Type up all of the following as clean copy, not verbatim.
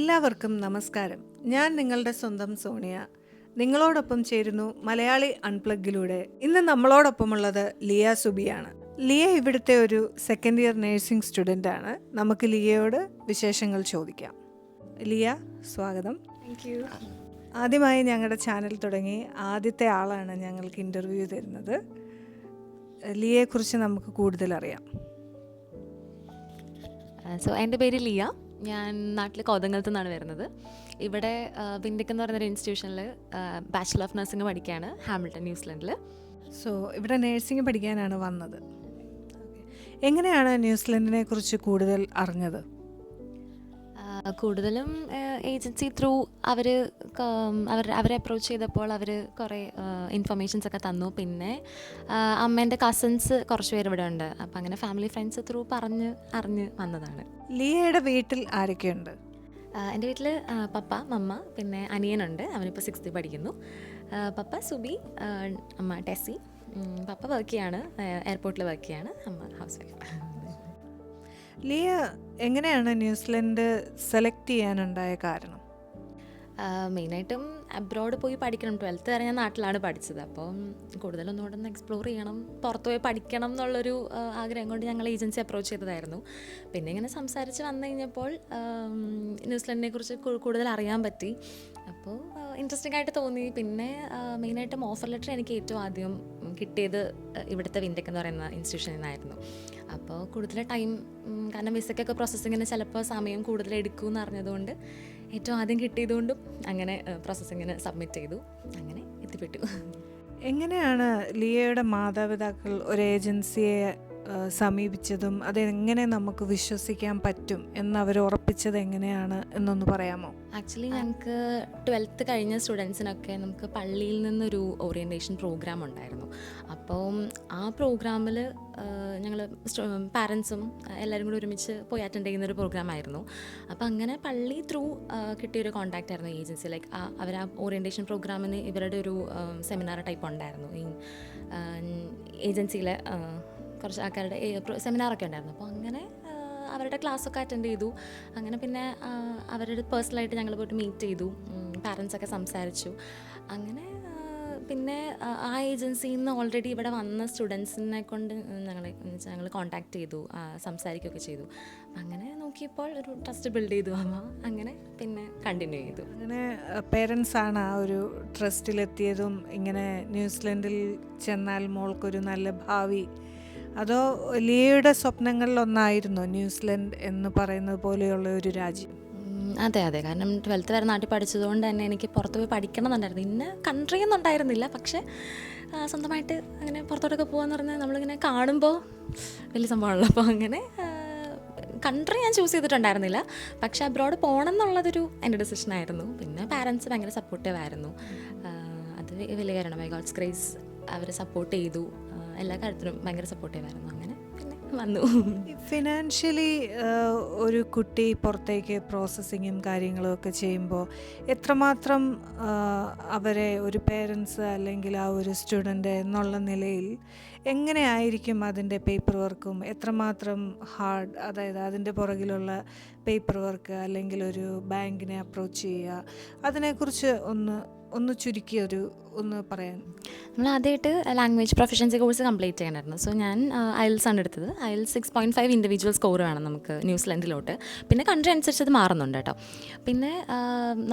എല്ലാവർക്കും നമസ്കാരം. ഞാൻ നിങ്ങളുടെ സ്വന്തം സോണിയ. നിങ്ങളോടൊപ്പം ചേരുന്നു മലയാളി അൺപ്ലഗിലൂടെ. ഇന്ന് നമ്മളോടൊപ്പമുള്ളത് ലിയ സുബിയാണ്. ലിയ ഇവിടുത്തെ ഒരു സെക്കൻഡ് ഇയർ നേഴ്സിംഗ് സ്റ്റുഡൻ്റ് ആണ്. നമുക്ക് ലിയയോട് വിശേഷങ്ങൾ ചോദിക്കാം. ലിയ, സ്വാഗതം. Thank you. ആദ്യമായി ഞങ്ങളുടെ ചാനൽ തുടങ്ങി ആദ്യത്തെ ആളാണ് ഞങ്ങൾക്ക് ഇൻ്റർവ്യൂ തരുന്നത്. ലിയയെക്കുറിച്ച് നമുക്ക് കൂടുതൽ അറിയാം. എൻ്റെ പേര് ലിയ. ഞാൻ നാട്ടിൽ കോതങ്കലത്തു നിന്നാണ് വരുന്നത്. ഇവിടെ വിൻഡിക് എന്ന് പറയുന്നൊരു ഇൻസ്റ്റിറ്റ്യൂഷനിൽ ബാച്ചിലർ ഓഫ് നഴ്സിംഗ് പഠിക്കുകയാണ്, ഹാമിൽട്ടൺ, ന്യൂസിലൻഡിൽ. സോ ഇവിടെ നേഴ്സിംഗ് പഠിക്കാനാണ് വന്നത്. എങ്ങനെയാണ് ന്യൂസിലൻഡിനെ കുറിച്ച് കൂടുതൽ അറിഞ്ഞത്? കൂടുതലും ഏജൻസി ത്രൂ അവരെ അപ്രോച്ച് ചെയ്തപ്പോൾ അവർ കുറേ ഇൻഫർമേഷൻസ് ഒക്കെ തന്നു. പിന്നെ അമ്മേൻ്റെ കസിൻസ് കുറച്ച് പേര് ഇവിടെ ഉണ്ട്. അപ്പം അങ്ങനെ ഫാമിലി ഫ്രണ്ട്സ് ത്രൂ അറിഞ്ഞ് വന്നതാണ്. ലിയയുടെ വീട്ടിൽ ആരൊക്കെയുണ്ട്? എൻ്റെ വീട്ടിൽ പപ്പ, മമ്മ, പിന്നെ അനിയനുണ്ട്. അവനിപ്പോൾ 6th പഠിക്കുന്നു. പപ്പ സുബി, അമ്മ ടെസ്സി. പപ്പ വർക്ക് ചെയ്യാണ്, എയർപോർട്ടിൽ വർക്ക് ചെയ്യാണ്. അമ്മ ഹൗസ് വൈഫ്. ലിയ എങ്ങനെയാണ് ന്യൂസിലൻഡ് സെലക്ട് ചെയ്യാനുണ്ടായ കാരണം? മെയിനായിട്ടും അബ്രോഡ് പോയി പഠിക്കണം. 12th വരെ ഞാൻ നാട്ടിലാണ് പഠിച്ചത്. അപ്പം കൂടുതലൊന്നും കൂടെ ഒന്ന് എക്സ്പ്ലോർ ചെയ്യണം, പുറത്ത് പോയി പഠിക്കണം എന്നുള്ളൊരു ആഗ്രഹം കൊണ്ട് ഞങ്ങൾ ഏജൻസി അപ്രോച്ച് ചെയ്തതായിരുന്നു. പിന്നെ ഇങ്ങനെ സംസാരിച്ച് വന്നു കഴിഞ്ഞപ്പോൾ ന്യൂസിലൻഡിനെ കുറിച്ച് കൂടുതൽ അറിയാൻ പറ്റി. അപ്പോൾ ഇൻട്രസ്റ്റിംഗ് ആയിട്ട് തോന്നി. പിന്നെ മെയിനായിട്ടും ഓഫർ ലെറ്റർ എനിക്ക് ഏറ്റവും ആദ്യം കിട്ടിയത് ഇവിടുത്തെ വിൻഡിക് എന്ന് പറയുന്ന ഇൻസ്റ്റിറ്റ്യൂഷനിൽ നിന്നായിരുന്നു. അപ്പോൾ കൂടുതൽ ടൈം, കാരണം വിസയ്ക്കൊക്കെ പ്രോസസ്സിങ്ങിന് ചിലപ്പോൾ സമയം കൂടുതൽ എടുക്കുമെന്ന് അറിഞ്ഞതുകൊണ്ട് ഏറ്റവും ആദ്യം കിട്ടിയതുകൊണ്ടും അങ്ങനെ പ്രോസസ്സിങ്ങിന് സബ്മിറ്റ് ചെയ്തു. അങ്ങനെ എത്തിപ്പെട്ടു. എങ്ങനെയാണ് ലിയയുടെ മാതാപിതാക്കൾ ഒരു ഏജൻസിയെ സമീപിച്ചതും അതെങ്ങനെ നമുക്ക് വിശ്വസിക്കാൻ പറ്റും എന്നവർ ഉറപ്പിച്ചത് എങ്ങനെയാണ് എന്നൊന്ന് പറയാമോ? ആക്ച്വലി ഞങ്ങൾക്ക് 12th കഴിഞ്ഞ സ്റ്റുഡൻസിനൊക്കെ നമുക്ക് പള്ളിയിൽ നിന്നൊരു ഓറിയൻറ്റേഷൻ പ്രോഗ്രാം ഉണ്ടായിരുന്നു. അപ്പോൾ ആ പ്രോഗ്രാമിൽ ഞങ്ങൾ പാരൻസും എല്ലാവരും കൂടി ഒരുമിച്ച് പോയി അറ്റൻഡ് ചെയ്യുന്നൊരു പ്രോഗ്രാമായിരുന്നു. അപ്പോൾ അങ്ങനെ പള്ളി ത്രൂ കിട്ടിയൊരു കോൺടാക്റ്റ് ആയിരുന്നു ഏജൻസി. ലൈക്ക് അവർ ആ ഓറിയൻറ്റേഷൻ പ്രോഗ്രാമിന് ഇവരുടെ ഒരു സെമിനാർ ടൈപ്പ് ഉണ്ടായിരുന്നു. ഈ ഏജൻസിയിലെ കുറച്ച് ആൾക്കാരുടെ സെമിനാറൊക്കെ ഉണ്ടായിരുന്നു. അപ്പോൾ അങ്ങനെ അവരുടെ ക്ലാസ്സൊക്കെ അറ്റൻഡ് ചെയ്തു. അങ്ങനെ പിന്നെ അവരുടെ പേഴ്സണലായിട്ട് ഞങ്ങൾ പോയിട്ട് മീറ്റ് ചെയ്തു, പാരൻസൊക്കെ സംസാരിച്ചു. അങ്ങനെ പിന്നെ ആ ഏജൻസിയിൽ നിന്ന് ഓൾറെഡി ഇവിടെ വന്ന സ്റ്റുഡൻസിനെ കൊണ്ട് ഞങ്ങൾ കോൺടാക്റ്റ് ചെയ്തു, സംസാരിക്കുകയൊക്കെ ചെയ്തു. അങ്ങനെ നോക്കിയപ്പോൾ ഒരു ട്രസ്റ്റ് ബിൽഡ് ചെയ്തു. അങ്ങനെ പിന്നെ കണ്ടിന്യൂ ചെയ്തു. അങ്ങനെ പേരൻസാണ് ആ ഒരു ട്രസ്റ്റിലെത്തിയതും ഇങ്ങനെ ന്യൂസിലൻഡിൽ ചെന്നാൽ മോൾക്കൊരു നല്ല ഭാവി, അതോ ലിയയുടെ സ്വപ്നങ്ങളിലൊന്നായിരുന്നോ ന്യൂസിലൻഡ് എന്ന് പറയുന്നത് പോലെയുള്ള ഒരു രാജ്യം? അതെ, കാരണം 12th വരെ നാട്ടിൽ പഠിച്ചതുകൊണ്ട് തന്നെ എനിക്ക് പുറത്ത് പോയി പഠിക്കണം എന്നുണ്ടായിരുന്നു. ഇന്ന കൺട്രി ഒന്നും ഉണ്ടായിരുന്നില്ല. പക്ഷേ സ്വന്തമായിട്ട് അങ്ങനെ പുറത്തോട്ടൊക്കെ പോകാമെന്ന് പറഞ്ഞാൽ നമ്മളിങ്ങനെ കാണുമ്പോൾ വലിയ സംഭവമാണല്ലോ. അപ്പോൾ അങ്ങനെ കൺട്രി ഞാൻ ചൂസ് ചെയ്തിട്ടുണ്ടായിരുന്നില്ല. പക്ഷേ അബ്രോഡ് പോകണം എന്നുള്ളതൊരു എൻ്റെ ഡിസിഷനായിരുന്നു. പിന്നെ പാരൻസ് ഭയങ്കര സപ്പോർട്ടീവ് ആയിരുന്നു. അത് വലിയ കാരണം. ബൈ ഗോഡ്സ് ഗ്രേസ് അവർ സപ്പോർട്ട് ചെയ്തു. എല്ലാ കാര്യത്തിലും ഭയങ്കര സപ്പോർട്ടീവ് ആയിരുന്നു. അങ്ങനെ പിന്നെ വന്നു. ഫിനാൻഷ്യലി ഒരു കുട്ടി പുറത്തേക്ക് പ്രോസസ്സിങ്ങും കാര്യങ്ങളും ഒക്കെ ചെയ്യുമ്പോൾ എത്രമാത്രം അവരെ ഒരു പേരൻസ് അല്ലെങ്കിൽ ആ ഒരു സ്റ്റുഡൻ്റ് എന്നുള്ള നിലയിൽ എങ്ങനെയായിരിക്കും അതിൻ്റെ പേപ്പർ വർക്കും, എത്രമാത്രം ഹാർഡ്, അതായത് അതിൻ്റെ പുറകിലുള്ള പേപ്പർ വർക്ക് അല്ലെങ്കിൽ ഒരു ബാങ്കിനെ അപ്രോച്ച് ചെയ്യുക, അതിനെക്കുറിച്ച് ഒന്ന് ചുരുക്കി ഒന്ന് പറയാൻ. നമ്മൾ ആദ്യമായിട്ട് ലാംഗ്വേജ് പ്രൊഫഷൻസി കോഴ്സ് കംപ്ലീറ്റ് ചെയ്യണമായിരുന്നു. സോ ഞാൻ IELTS ആണ് എടുത്തത്. IELTS 6.5 ഇൻഡിവിജ്വൽ സ്കോർ വേണം നമുക്ക് ന്യൂസിലൻഡിലോട്ട്. പിന്നെ കൺട്രി അനുസരിച്ച് അത് മാറുന്നുണ്ട് കേട്ടോ. പിന്നെ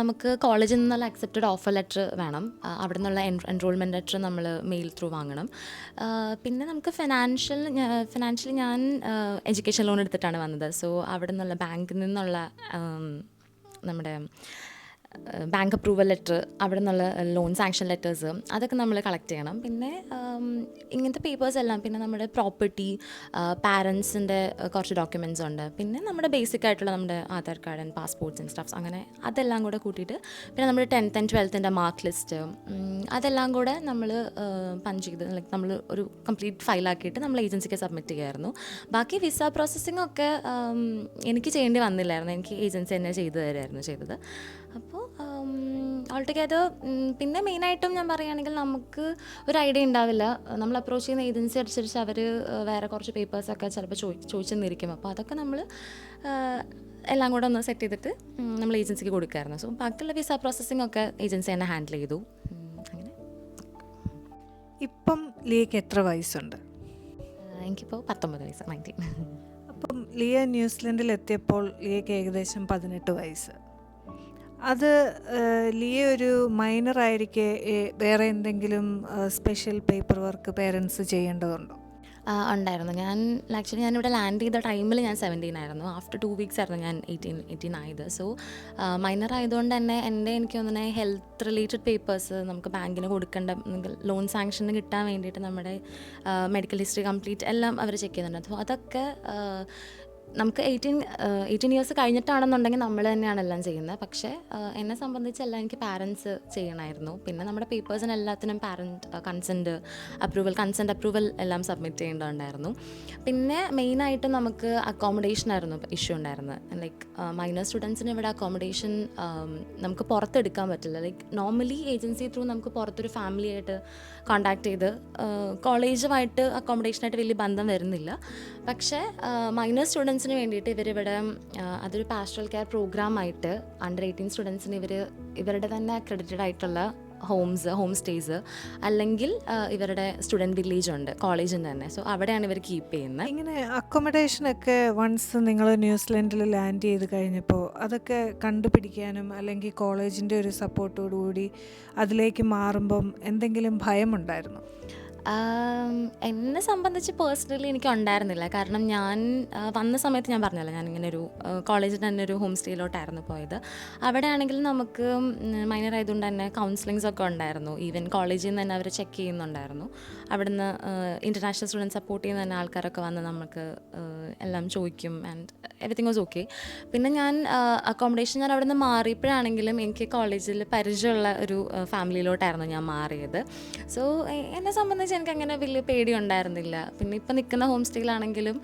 നമുക്ക് കോളേജിൽ നിന്നുള്ള അക്സെപ്റ്റഡ് ഓഫർ ലെറ്റർ വേണം. അവിടെ നിന്നുള്ള എൻറോൾമെൻറ്റ് ലെറ്റർ നമ്മൾ മെയിൽ ത്രൂ വാങ്ങണം. പിന്നെ നമുക്ക് ഫിനാൻഷ്യലി ഞാൻ എഡ്യൂക്കേഷൻ ലോൺ എടുത്തിട്ടാണ് വന്നത്. സോ അവിടെ നിന്നുള്ള ബാങ്കിൽ നിന്നുള്ള നമ്മുടെ ബാങ്ക് അപ്രൂവൽ ലെറ്റർ, അവിടെ നിന്നുള്ള ലോൺ സാങ്ഷൻ ലെറ്റേഴ്സ്, അതൊക്കെ നമ്മൾ കളക്ട് ചെയ്യണം. പിന്നെ ഇങ്ങനത്തെ പേപ്പേഴ്സ് എല്ലാം, പിന്നെ നമ്മുടെ പ്രോപ്പർട്ടി, പാരൻസിൻ്റെ കുറച്ച് ഡോക്യുമെൻറ്റ്സ് ഉണ്ട്. പിന്നെ നമ്മുടെ ബേസിക് ആയിട്ടുള്ള നമ്മുടെ Aadhaar card and passports and stuffs, അങ്ങനെ അതെല്ലാം കൂടെ കൂട്ടിയിട്ട്, പിന്നെ നമ്മുടെ 10th and 12th mark list, അതെല്ലാം കൂടെ നമ്മൾ പഞ്ച് ചെയ്ത് ലൈക്ക് നമ്മൾ ഒരു കംപ്ലീറ്റ് ഫയലാക്കിയിട്ട് നമ്മൾ ഏജൻസിക്ക് സബ്മിറ്റ് ചെയ്യുമായിരുന്നു. ബാക്കി വിസ പ്രോസസ്സിംഗ് ഒക്കെ എനിക്ക് ചെയ്യേണ്ടി വന്നില്ലായിരുന്നു. എനിക്ക് ഏജൻസി തന്നെ ചെയ്തു തരുമായിരുന്നു ചെയ്തത്. അപ്പോൾ ഓൾ ടുഗെദർ പിന്നെ മെയിനായിട്ടും ഞാൻ പറയുകയാണെങ്കിൽ നമുക്ക് ഒരു ഐഡിയ ഉണ്ടാവില്ല. നമ്മൾ അപ്രോച്ച് ചെയ്യുന്ന ഏജൻസി അനുസരിച്ച് അവർ വേറെ കുറച്ച് പേപ്പേഴ്സൊക്കെ ചിലപ്പോൾ ചോദിച്ചെന്നിരിക്കും. അപ്പോൾ അതൊക്കെ നമ്മൾ എല്ലാം കൂടെ ഒന്ന് സെറ്റ് ചെയ്തിട്ട് നമ്മൾ ഏജൻസിക്ക് കൊടുക്കുമായിരുന്നു. സോ ബാക്കിയുള്ള വിസ പ്രോസസ്സിംഗ് ഒക്കെ ഏജൻസി തന്നെ ഹാൻഡിൽ ചെയ്തു. അങ്ങനെ ഇപ്പം ലിയയ്ക്ക് എത്ര വയസ്സുണ്ട്? എനിക്കിപ്പോൾ 19 വയസ്സ്, 19. അപ്പം ലിയ ന്യൂസിലൻഡിൽ എത്തിയപ്പോൾ ലിയയ്ക്ക് ഏകദേശം 18 വയസ്സ്. അത് ലിയ ഒരു മൈനർ ആയിരിക്കെ വേറെ എന്തെങ്കിലും സ്പെഷ്യൽ പേപ്പർ വർക്ക് പേരൻസ് ചെയ്യേണ്ടതുണ്ടോ? ഉണ്ടായിരുന്നു. ആക്ച്വലി ഞാനിവിടെ ലാൻഡ് ചെയ്ത ടൈമിൽ ഞാൻ 17 ആയിരുന്നു. ആഫ്റ്റർ 2 വീക്സ് ആയിരുന്നു ഞാൻ 18 ആയത്. സോ മൈനർ ആയതുകൊണ്ട് തന്നെ എനിക്ക് തോന്നുന്നത് ഹെൽത്ത് റിലേറ്റഡ് പേപ്പേഴ്സ് നമുക്ക് ബാങ്കിന് കൊടുക്കേണ്ട ലോൺ സാങ്ഷന് കിട്ടാൻ വേണ്ടിയിട്ട് നമ്മുടെ മെഡിക്കൽ ഹിസ്റ്ററി കംപ്ലീറ്റ് എല്ലാം അവർ ചെക്ക് ചെയ്യുന്നുണ്ട്. അപ്പോൾ അതൊക്കെ നമുക്ക് 18 ഇയേഴ്സ് കഴിഞ്ഞിട്ടാണെന്നുണ്ടെങ്കിൽ നമ്മൾ തന്നെയാണ് എല്ലാം ചെയ്യുന്നത്. പക്ഷേ എന്നെ സംബന്ധിച്ചെല്ലാം എനിക്ക് പാരൻസ് ചെയ്യണമായിരുന്നു. പിന്നെ നമ്മുടെ പേപ്പേഴ്സിന് എല്ലാത്തിനും കൺസെൻറ്റ് അപ്രൂവൽ എല്ലാം സബ്മിറ്റ് ചെയ്യേണ്ടതുണ്ടായിരുന്നു. പിന്നെ മെയിനായിട്ട് നമുക്ക് അക്കോമഡേഷനായിരുന്നു ഇഷ്യൂ ഉണ്ടായിരുന്നത്. ലൈക്ക് മൈനർ സ്റ്റുഡൻസിന് ഇവിടെ അക്കോമഡേഷൻ നമുക്ക് പുറത്തെടുക്കാൻ പറ്റില്ല. ലൈക്ക് നോർമലി ഏജൻസി ത്രൂ നമുക്ക് പുറത്തൊരു ഫാമിലിയായിട്ട് കോണ്ടാക്ട് ചെയ്ത് കോളേജുമായിട്ട് അക്കോമഡേഷനായിട്ട് വലിയ ബന്ധം വരുന്നില്ല. പക്ഷേ മൈനർ സ്റ്റുഡൻസിന് വേണ്ടിയിട്ട് ഇവരിവിടെ അതൊരു പാസ്റ്ററൽ കെയർ പ്രോഗ്രാമായിട്ട് അണ്ടർ 18 സ്റ്റുഡൻസിന് ഇവരുടെ തന്നെ അക്രഡിറ്റഡ് ആയിട്ടുള്ള ഹോം സ്റ്റേസ് അല്ലെങ്കിൽ ഇവരുടെ സ്റ്റുഡൻറ്റ് വില്ലേജ് ഉണ്ട് കോളേജിൽ തന്നെ. സോ അവിടെയാണ് ഇവർ കീപ്പ് ചെയ്യുന്നത്. ഇങ്ങനെ അക്കോമഡേഷനൊക്കെ വൺസ് നിങ്ങൾ ന്യൂസിലൻഡിൽ ലാൻഡ് ചെയ്ത് കഴിഞ്ഞപ്പോൾ അതൊക്കെ കണ്ടുപിടിക്കാനും അല്ലെങ്കിൽ കോളേജിൻ്റെ ഒരു സപ്പോർട്ടോടുകൂടി അതിലേക്ക് മാറുമ്പം എന്തെങ്കിലും ഭയമുണ്ടായിരുന്നു? എന്നെ സംബന്ധിച്ച് പേഴ്സണലി എനിക്ക് ഉണ്ടായിരുന്നില്ല. കാരണം ഞാൻ വന്ന സമയത്ത് ഞാൻ പറഞ്ഞല്ലോ, ഞാനിങ്ങനെ ഒരു കോളേജിൽ തന്നെ ഒരു ഹോം സ്റ്റേയിലോട്ടായിരുന്നു പോയത്. അവിടെ ആണെങ്കിൽ നമുക്ക് മൈനർ ആയതുകൊണ്ട് തന്നെ കൗൺസിലിങ്സ് ഒക്കെ ഉണ്ടായിരുന്നു. ഈവൻ കോളേജിൽ നിന്ന് തന്നെ അവർ ചെക്ക് ചെയ്യുന്നുണ്ടായിരുന്നു. അവിടുന്ന് ഇൻ്റർനാഷണൽ സ്റ്റുഡൻറ്റ് സപ്പോർട്ട് ചെയ്യുന്ന തന്നെ ആൾക്കാരൊക്കെ വന്ന് നമുക്ക് എല്ലാം ചോദിക്കും ആൻഡ് എവറിത്തിങ് വാസ് ഓക്കെ. പിന്നെ ഞാൻ അക്കോമഡേഷൻ ഞാൻ അവിടെ നിന്ന് മാറിയപ്പോഴാണെങ്കിലും എനിക്ക് കോളേജിൽ പരിചയമുള്ള ഒരു ഫാമിലിയിലോട്ടായിരുന്നു ഞാൻ മാറിയത്. സോ എന്നെ സംബന്ധിച്ച് എനിക്ക് അങ്ങനെ വലിയ പേടി ഉണ്ടായിരുന്നില്ല. പിന്നെ ഇപ്പം നിൽക്കുന്ന ഹോം സ്റ്റേയിലാണെങ്കിലും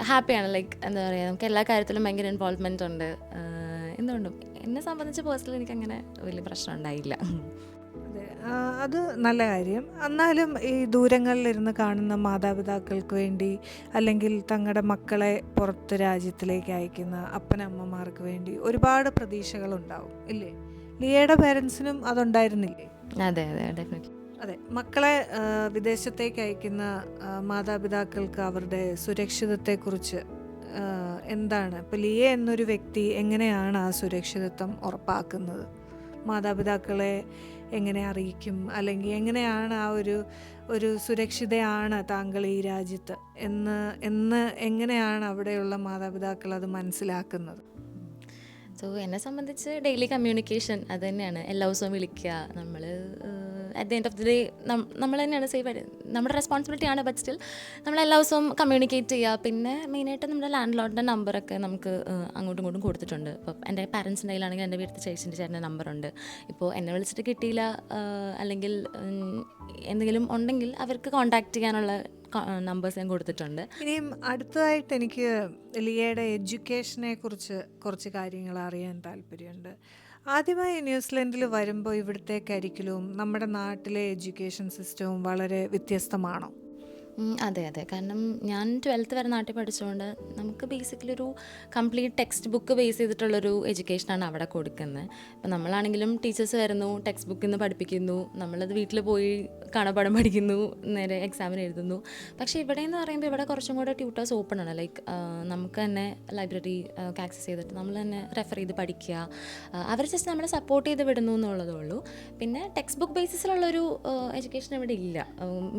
ഹാപ്പിയാണ്. ലൈക്ക് എന്താ പറയുക, നമുക്ക് എല്ലാ കാര്യത്തിലും ഭയങ്കര ഇൻവോൾവ്മെൻ്റ് ഉണ്ട്. എന്തുകൊണ്ടും എന്നെ സംബന്ധിച്ച് പേഴ്സണലി എനിക്കങ്ങനെ വലിയ പ്രശ്നം ഉണ്ടായില്ല. അതെ, അത് നല്ല കാര്യം. എന്നാലും ഈ ദൂരങ്ങളിലിരുന്ന് കാണുന്ന മാതാപിതാക്കൾക്ക് വേണ്ടി അല്ലെങ്കിൽ തങ്ങളുടെ മക്കളെ പുറത്ത് രാജ്യത്തിലേക്ക് അയക്കുന്ന അപ്പനമ്മമാർക്ക് വേണ്ടി ഒരുപാട് പ്രതീക്ഷകളുണ്ടാവും ഇല്ലേ? ലിയയുടെ പേരൻസിനും അതുണ്ടായിരുന്നില്ലേ? അതെ ഡെഫിനറ്റ്ലി. അതെ, മക്കളെ വിദേശത്തേക്ക് അയക്കുന്ന മാതാപിതാക്കൾക്ക് അവരുടെ സുരക്ഷിതത്വത്തെക്കുറിച്ച് എന്താണ് ഇപ്പോൾ ലിയ എന്നൊരു വ്യക്തി എങ്ങനെയാണ് ആ സുരക്ഷിതത്വം ഉറപ്പാക്കുന്നത്? മാതാപിതാക്കളെ എങ്ങനെ അറിയിക്കും, അല്ലെങ്കിൽ എങ്ങനെയാണ് ആ ഒരു സുരക്ഷിതയാണ് താങ്കൾ ഈ രാജ്യത്ത് എന്ന് എങ്ങനെയാണ് അവിടെയുള്ള മാതാപിതാക്കൾ അത് മനസ്സിലാക്കുന്നത്? സോ എന്നെ സംബന്ധിച്ച് ഡെയിലി കമ്മ്യൂണിക്കേഷൻ അത് തന്നെയാണ്. എല്ലാ ദിവസവും വിളിക്കുക. നമ്മൾ at the end of the day നമ്മൾ തന്നെയാണ് നമ്മുടെ റെസ്പോൺസിബിലിറ്റിയാണ്. ബട്ട് സ്റ്റിൽ നമ്മൾ എല്ലാ ദിവസവും കമ്മ്യൂണിക്കേറ്റ് ചെയ്യുക. പിന്നെ മെയിനായിട്ട് നമ്മുടെ ലാൻഡ് ലോഡിൻ്റെ നമ്പറൊക്കെ നമുക്ക് അങ്ങോട്ടും ഇങ്ങോട്ടും കൊടുത്തിട്ടുണ്ട്. ഇപ്പോൾ എൻ്റെ പാരൻസിൻ്റെ കയ്യിലാണെങ്കിൽ എൻ്റെ വീട്ടിൽ ചേട്ടൻ്റെ നമ്പറുണ്ട്. ഇപ്പോൾ എന്നെ വിളിച്ചിട്ട് കിട്ടിയില്ല അല്ലെങ്കിൽ എന്തെങ്കിലും ഉണ്ടെങ്കിൽ അവർക്ക് കോൺടാക്റ്റ് ചെയ്യാനുള്ള നമ്പേഴ്സ് ഞാൻ കൊടുത്തിട്ടുണ്ട്. ഇനിയും അടുത്തതായിട്ട് എനിക്ക് ലിയയുടെ എഡ്യൂക്കേഷനെ കുറിച്ച് കുറച്ച് കാര്യങ്ങൾ അറിയാൻ താല്പര്യമുണ്ട്. ആദ്യമായി ന്യൂസിലൻഡിൽ വരുമ്പോൾ ഇവിടുത്തെ കരിക്കുലവും നമ്മുടെ നാട്ടിലെ എഡ്യൂക്കേഷൻ സിസ്റ്റവും വളരെ വ്യത്യസ്തമാണോ? അതെ കാരണം ഞാൻ 12th വരെ നാട്ടിൽ പഠിച്ചുകൊണ്ട് നമുക്ക് ബേസിക്കലി ഒരു കംപ്ലീറ്റ് ടെക്സ്റ്റ് ബുക്ക് ബേസ് ചെയ്തിട്ടുള്ളൊരു എഡ്യൂക്കേഷനാണ് അവിടെ കൊടുക്കുന്നത്. ഇപ്പം നമ്മളാണെങ്കിലും ടീച്ചേഴ്സ് വരുന്നു, ടെക്സ്റ്റ് ബുക്കിൽ നിന്ന് പഠിപ്പിക്കുന്നു, നമ്മളത് വീട്ടിൽ പോയി കാണാപ്പാഠം പഠിക്കുന്നു, നേരെ എക്സാമിന് എഴുതുന്നു. പക്ഷേ ഇവിടെ എന്ന് പറയുമ്പോൾ ഇവിടെ കുറച്ചും കൂടെ ട്യൂട്ടേഴ്സ് ഓപ്പൺ ആണ്. ലൈക്ക് നമുക്ക് തന്നെ ലൈബ്രറി ആക്സസ് ചെയ്തിട്ട് നമ്മൾ തന്നെ റെഫർ ചെയ്ത് പഠിക്കുക. അവർ ജസ്റ്റ് നമ്മളെ സപ്പോർട്ട് ചെയ്ത് വിടുന്നു എന്നുള്ളതേ ഉള്ളൂ. പിന്നെ ടെക്സ്റ്റ് ബുക്ക് ബേസിസിലുള്ളൊരു എഡ്യൂക്കേഷൻ ഇവിടെ ഇല്ല.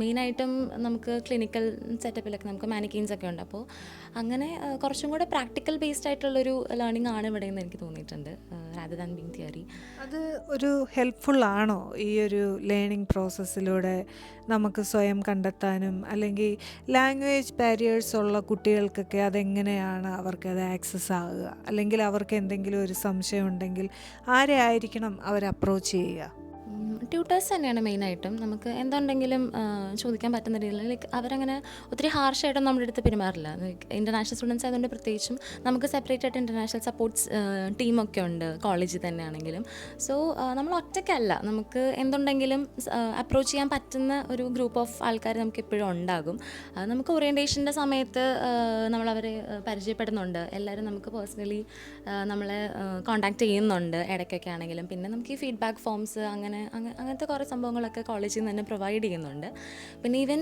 മെയിനായിട്ടും നമുക്ക് ക്ലിനിക്കൽ സെറ്റപ്പിലൊക്കെ നമുക്ക് മാനിക്കീൻസ് ഒക്കെ ഉണ്ട്. അപ്പോൾ അങ്ങനെ കുറച്ചും കൂടെ പ്രാക്ടിക്കൽ ബേസ്ഡ് ആയിട്ടുള്ളൊരു ലേണിംഗ് ആണ് ഇവിടെ എന്ന് എനിക്ക് തോന്നിയിട്ടുണ്ട്, റാദർ ദാൻ ബീങ് തിയറി. അത് ഒരു ഹെൽപ്ഫുൾ ആണോ ഈ ഒരു ലേണിംഗ് പ്രോസസ്സിലൂടെ നമുക്ക് സ്വയം കണ്ടെത്താനും? അല്ലെങ്കിൽ ലാംഗ്വേജ് ബാരിയേഴ്സ് ഉള്ള കുട്ടികൾക്കൊക്കെ അതെങ്ങനെയാണ് അവർക്കത് ആക്സസ് ആകുക? അല്ലെങ്കിൽ അവർക്ക് എന്തെങ്കിലും ഒരു സംശയം ഉണ്ടെങ്കിൽ ആരെ ആയിരിക്കണം അവർ അപ്രോച്ച് ചെയ്യുക? ട്യൂട്ടേഴ്സ് തന്നെയാണ് മെയിനായിട്ടും. നമുക്ക് എന്തുണ്ടെങ്കിലും ചോദിക്കാൻ പറ്റുന്ന രീതിയിൽ ലൈക്ക് അവരങ്ങനെ ഒത്തിരി ഹാർഷായിട്ടും നമ്മുടെ അടുത്ത് പെരുമാറില്ല. ഇൻ്റർനാഷണൽ സ്റ്റുഡൻസ് ആയതുകൊണ്ട് പ്രത്യേകിച്ചും നമുക്ക് സെപ്പറേറ്റ് ആയിട്ട് ഇൻ്റർനാഷണൽ സപ്പോർട്ട്സ് ടീമൊക്കെ ഉണ്ട് കോളേജിൽ തന്നെ ആണെങ്കിലും. സോ നമ്മൾ ഒറ്റയ്ക്കല്ല, നമുക്ക് എന്തുണ്ടെങ്കിലും അപ്രോച്ച് ചെയ്യാൻ പറ്റുന്ന ഒരു ഗ്രൂപ്പ് ഓഫ് ആൾക്കാർ നമുക്ക് എപ്പോഴും ഉണ്ടാകും. നമുക്ക് ഓറിയൻറ്റേഷൻ്റെ സമയത്ത് നമ്മളവരെ പരിചയപ്പെടുന്നുണ്ട്. എല്ലാവരും നമുക്ക് പേഴ്സണലി നമ്മളെ കോൺടാക്റ്റ് ചെയ്യുന്നുണ്ട് ഇടയ്ക്കൊക്കെ ആണെങ്കിലും. പിന്നെ നമുക്ക് ഈ ഫീഡ്ബാക്ക് ഫോംസ് അങ്ങനത്തെ കുറേ സംഭവങ്ങളൊക്കെ കോളേജിൽ നിന്ന് തന്നെ പ്രൊവൈഡ് ചെയ്യുന്നുണ്ട്. പിന്നെ ഈവൻ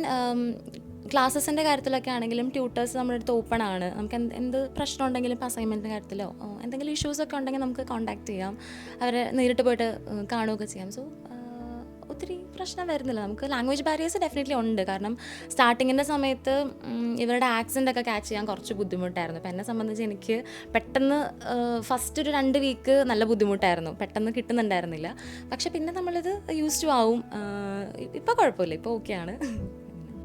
ക്ലാസ്സസിൻ്റെ കാര്യത്തിലൊക്കെ ആണെങ്കിലും ട്യൂട്ടേഴ്സ് നമ്മുടെ അടുത്ത് ഓപ്പൺ ആണ്. നമുക്ക് എന്ത് പ്രശ്നം ഉണ്ടെങ്കിലും ഇപ്പോൾ അസൈൻമെൻറ്റിൻ്റെ കാര്യത്തിലോ എന്തെങ്കിലും ഇഷ്യൂസൊക്കെ ഉണ്ടെങ്കിൽ നമുക്ക് കോൺടാക്റ്റ് ചെയ്യാം, അവരെ നേരിട്ട് പോയിട്ട് കാണുകയൊക്കെ ചെയ്യാം. സോ ഒത്തിരി പ്രശ്നം വരുന്നില്ല. നമുക്ക് ലാംഗ്വേജ് ബാരിയേഴ്സ് ഡെഫിനറ്റ്ലി ഉണ്ട്. കാരണം സ്റ്റാർട്ടിങ്ങിൻ്റെ സമയത്ത് ഇവരുടെ ആക്സെൻ്റൊക്കെ ക്യാച്ച് ചെയ്യാൻ കുറച്ച് ബുദ്ധിമുട്ടായിരുന്നു. അപ്പോൾ എന്നെ സംബന്ധിച്ച് എനിക്ക് പെട്ടെന്ന് ഫസ്റ്റ് ഒരു 2 വീക്ക് നല്ല ബുദ്ധിമുട്ടായിരുന്നു, പെട്ടെന്ന് കിട്ടുന്നുണ്ടായിരുന്നില്ല. പക്ഷെ പിന്നെ നമ്മളിത് യൂസ് ടു ആവും. ഇപ്പോൾ കുഴപ്പമില്ല, ഇപ്പോൾ ഓക്കെയാണ്.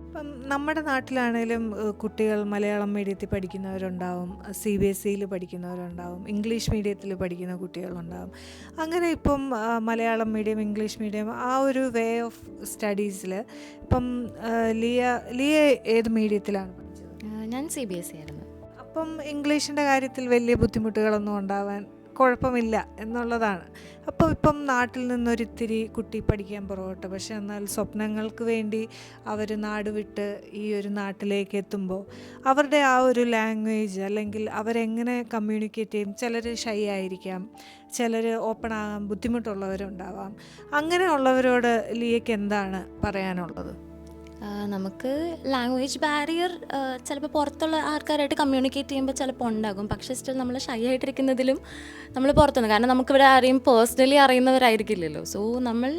ഇപ്പം നമ്മുടെ നാട്ടിലാണേലും കുട്ടികൾ മലയാളം മീഡിയത്തിൽ പഠിക്കുന്നവരുണ്ടാവും, CBSEയിൽ പഠിക്കുന്നവരുണ്ടാവും, ഇംഗ്ലീഷ് മീഡിയത്തിൽ പഠിക്കുന്ന കുട്ടികളുണ്ടാവും. അങ്ങനെ ഇപ്പം മലയാളം മീഡിയം, ഇംഗ്ലീഷ് മീഡിയം ആ ഒരു വേ ഓഫ് സ്റ്റഡീസിൽ ഇപ്പം ലിയ ഏത് മീഡിയത്തിലാണ് പഠിച്ചത്? ഞാൻ CBSE ആയിരുന്നു. അപ്പം ഇംഗ്ലീഷിൻ്റെ കാര്യത്തിൽ വലിയ ബുദ്ധിമുട്ടുകളൊന്നും ഉണ്ടാവാൻ കുഴപ്പമില്ല എന്നുള്ളതാണ്. അപ്പോൾ ഇപ്പം നാട്ടിൽ നിന്നൊരിത്തിരി കുട്ടി പഠിക്കാൻ പുറകോട്ട്, പക്ഷെ എന്നാൽ സ്വപ്നങ്ങൾക്ക് വേണ്ടി അവർ നാട് വിട്ട് ഈ ഒരു നാട്ടിലേക്ക് എത്തുമ്പോൾ അവരുടെ ആ ഒരു ലാംഗ്വേജ് അല്ലെങ്കിൽ അവരെങ്ങനെ കമ്മ്യൂണിക്കേറ്റ് ചെയ്യും, ചിലർ ഷൈ ആയിരിക്കാം, ചിലർ ഓപ്പൺ ആകാൻ ബുദ്ധിമുട്ടുള്ളവരുണ്ടാവാം. അങ്ങനെയുള്ളവരോട് ലിയയ്ക്ക് എന്താണ് പറയാനുള്ളത്? നമുക്ക് ലാംഗ്വേജ് ബാരിയർ ചിലപ്പോൾ പുറത്തുള്ള ആൾക്കാരായിട്ട് കമ്മ്യൂണിക്കേറ്റ് ചെയ്യുമ്പോൾ ചിലപ്പോൾ ഉണ്ടാകും. പക്ഷേ സ്റ്റിൽ നമ്മൾ ഷൈ ആയിട്ടിരിക്കുന്നതിലും നമ്മൾ പുറത്തുനിന്ന്, കാരണം നമുക്കിവിടെ ആരെയും പേഴ്സണലി അറിയുന്നവരായിരിക്കില്ലല്ലോ. സോ നമ്മൾ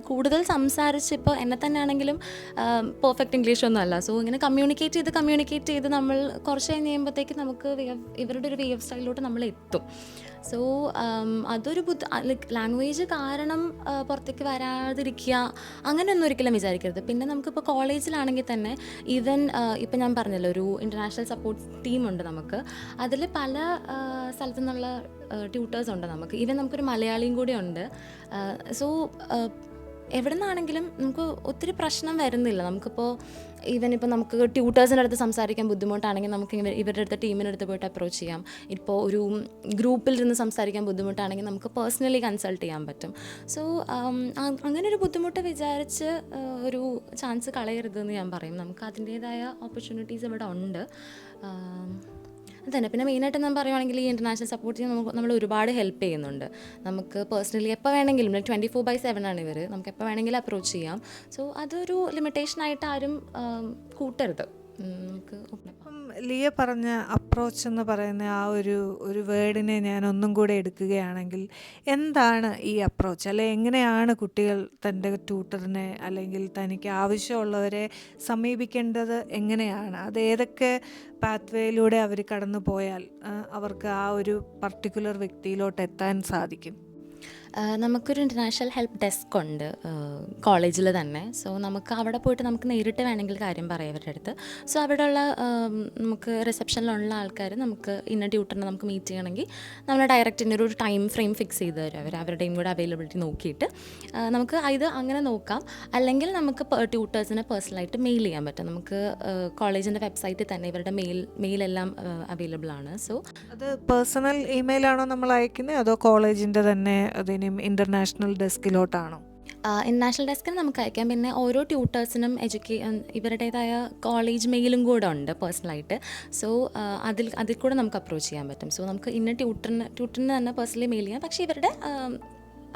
കൂടുതൽ സംസാരിച്ച്, ഇപ്പോൾ എന്നെ തന്നെ ആണെങ്കിലും പെർഫെക്റ്റ് ഇംഗ്ലീഷൊന്നും അല്ല. സോ ഇങ്ങനെ കമ്മ്യൂണിക്കേറ്റ് ചെയ്ത് നമ്മൾ കുറച്ച് കഴിഞ്ഞ് കഴിയുമ്പോഴത്തേക്ക് നമുക്ക് ഇവരുടെ ഒരു വേ ഓഫ് സ്റ്റൈലിലോട്ട് നമ്മൾ എത്തും. സോ അതൊരു ലൈക്ക് ലാംഗ്വേജ് കാരണം പുറത്തേക്ക് വരാതിരിക്കുക അങ്ങനെയൊന്നും ഒരിക്കലും വിചാരിക്കരുത്. പിന്നെ നമുക്കിപ്പോൾ കോളേജിലാണെങ്കിൽ തന്നെ ഈവൻ ഇപ്പം ഞാൻ പറഞ്ഞല്ലോ ഒരു ഇൻ്റർനാഷണൽ സപ്പോർട്ട് ടീമുണ്ട് നമുക്ക്. അതിൽ പല സ്ഥലത്തു നിന്നുള്ള ട്യൂട്ടേഴ്സ് ഉണ്ട് നമുക്ക്. ഈവൻ നമുക്കൊരു മലയാളിയും കൂടി ഉണ്ട്. സോ എവിടെ നിന്നാണെങ്കിലും നമുക്ക് ഒത്തിരി പ്രശ്നം വരുന്നില്ല. നമുക്കിപ്പോൾ ഈവൻ ഇപ്പോൾ നമുക്ക് ട്യൂട്ടേഴ്സിൻ്റെ അടുത്ത് സംസാരിക്കാൻ ബുദ്ധിമുട്ടാണെങ്കിൽ നമുക്ക് ഇവരുടെ അടുത്ത് ടീമിൻ്റെ അടുത്ത് പോയിട്ട് അപ്രോച്ച് ചെയ്യാം. ഇപ്പോൾ ഒരു ഗ്രൂപ്പിൽ ഇരുന്ന് സംസാരിക്കാൻ ബുദ്ധിമുട്ടാണെങ്കിൽ നമുക്ക് പേഴ്സണലി കൺസൾട്ട് ചെയ്യാൻ പറ്റും. സോ അങ്ങനെ ഒരു ബുദ്ധിമുട്ട് വിചാരിച്ച് ഒരു ചാൻസ് കളയരുതെന്ന് ഞാൻ പറയും. നമുക്ക് അതിൻ്റേതായ ഓപ്പർച്യൂണിറ്റീസ് ഇവിടെ ഉണ്ട്. അതന്നെ. പിന്നെ മെയിനായിട്ട് ഞാൻ പറയുവാണെങ്കിൽ ഈ ഇൻ്റർനാഷണൽ സപ്പോർട്ട് ചെയ്യാൻ നമ്മൾ ഒരുപാട് ഹെൽപ്പ് ചെയ്യുന്നുണ്ട്. നമുക്ക് പേഴ്സണലി എപ്പോൾ വേണമെങ്കിലും 24/7 ആണ് ഇവർ, നമുക്ക് എപ്പോൾ വേണമെങ്കിലും അപ്രോച്ച് ചെയ്യാം. സോ അതൊരു ലിമിറ്റേഷനായിട്ട് ആരും കൂട്ടരുത്. നമുക്ക് അപ്പം ലിയ പറഞ്ഞ അപ്രോച്ച് എന്ന് പറയുന്ന ആ ഒരു വേർഡിനെ ഞാൻ ഒന്നും കൂടെ എടുക്കുകയാണെങ്കിൽ എന്താണ് ഈ അപ്രോച്ച്, അല്ലെ എങ്ങനെയാണ് കുട്ടികൾ തൻ്റെ ട്യൂട്ടറിനെ അല്ലെങ്കിൽ തനിക്ക് ആവശ്യമുള്ളവരെ സമീപിക്കേണ്ടത്, എങ്ങനെയാണ് അത്, ഏതൊക്കെ പാത്വേയിലൂടെ അവർ കടന്നു പോയാൽ അവർക്ക് ആ ഒരു പർട്ടിക്കുലർ വ്യക്തിയിലോട്ട് എത്താൻ സാധിക്കും? നമുക്കൊരു ഇൻ്റർനാഷണൽ ഹെൽപ്പ് ഡെസ്ക് ഉണ്ട് കോളേജിൽ തന്നെ. സോ നമുക്ക് അവിടെ പോയിട്ട് നമുക്ക് നേരിട്ട് വേണമെങ്കിൽ കാര്യം പറയാം അവരുടെ അടുത്ത്. സോ അവിടെയുള്ള നമുക്ക് റിസപ്ഷനിലുള്ള ആൾക്കാർ നമുക്ക് ഇന്ന ട്യൂട്ടറിനെ നമുക്ക് മീറ്റ് ചെയ്യണമെങ്കിൽ നമ്മൾ ഡയറക്റ്റ് ഒരു ടൈം ഫ്രെയിം ഫിക്സ് ചെയ്ത് തരും. അവരുടെയും കൂടെ അവൈലബിലിറ്റി നോക്കിയിട്ട് നമുക്ക് ഇത് അങ്ങനെ നോക്കാം. അല്ലെങ്കിൽ നമുക്ക് ട്യൂട്ടേഴ്സിനെ പേഴ്സണലായിട്ട് മെയിൽ ചെയ്യാൻ പറ്റും. നമുക്ക് കോളേജിൻ്റെ വെബ്സൈറ്റിൽ തന്നെ ഇവരുടെ മെയിലെല്ലാം അവൈലബിൾ ആണ്. സോ അത് പേഴ്സണൽ ഇമെയിലാണോ നമ്മൾ അയക്കുന്നത്, അതോ കോളേജിൻ്റെ തന്നെ അതിനും ഇൻ്റർനാഷണൽ ഡെസ്കിലോട്ടാണോ? ഇൻ്റർനാഷണൽ ഡെസ്കിന് നമുക്ക് അയക്കാം. പിന്നെ ഓരോ ട്യൂട്ടേഴ്സിനും ഇവരുടേതായ കോളേജ് മെയിലും കൂടെ ഉണ്ട് പേഴ്സണലായിട്ട്. സോ അതിൽ കൂടെ നമുക്ക് അപ്രോച്ച് ചെയ്യാൻ പറ്റും. സോ നമുക്ക് ഇന്ന ട്യൂട്ടറിന് തന്നെ പേഴ്സണലി മെയിൽ ചെയ്യാം. പക്ഷേ ഇവരുടെ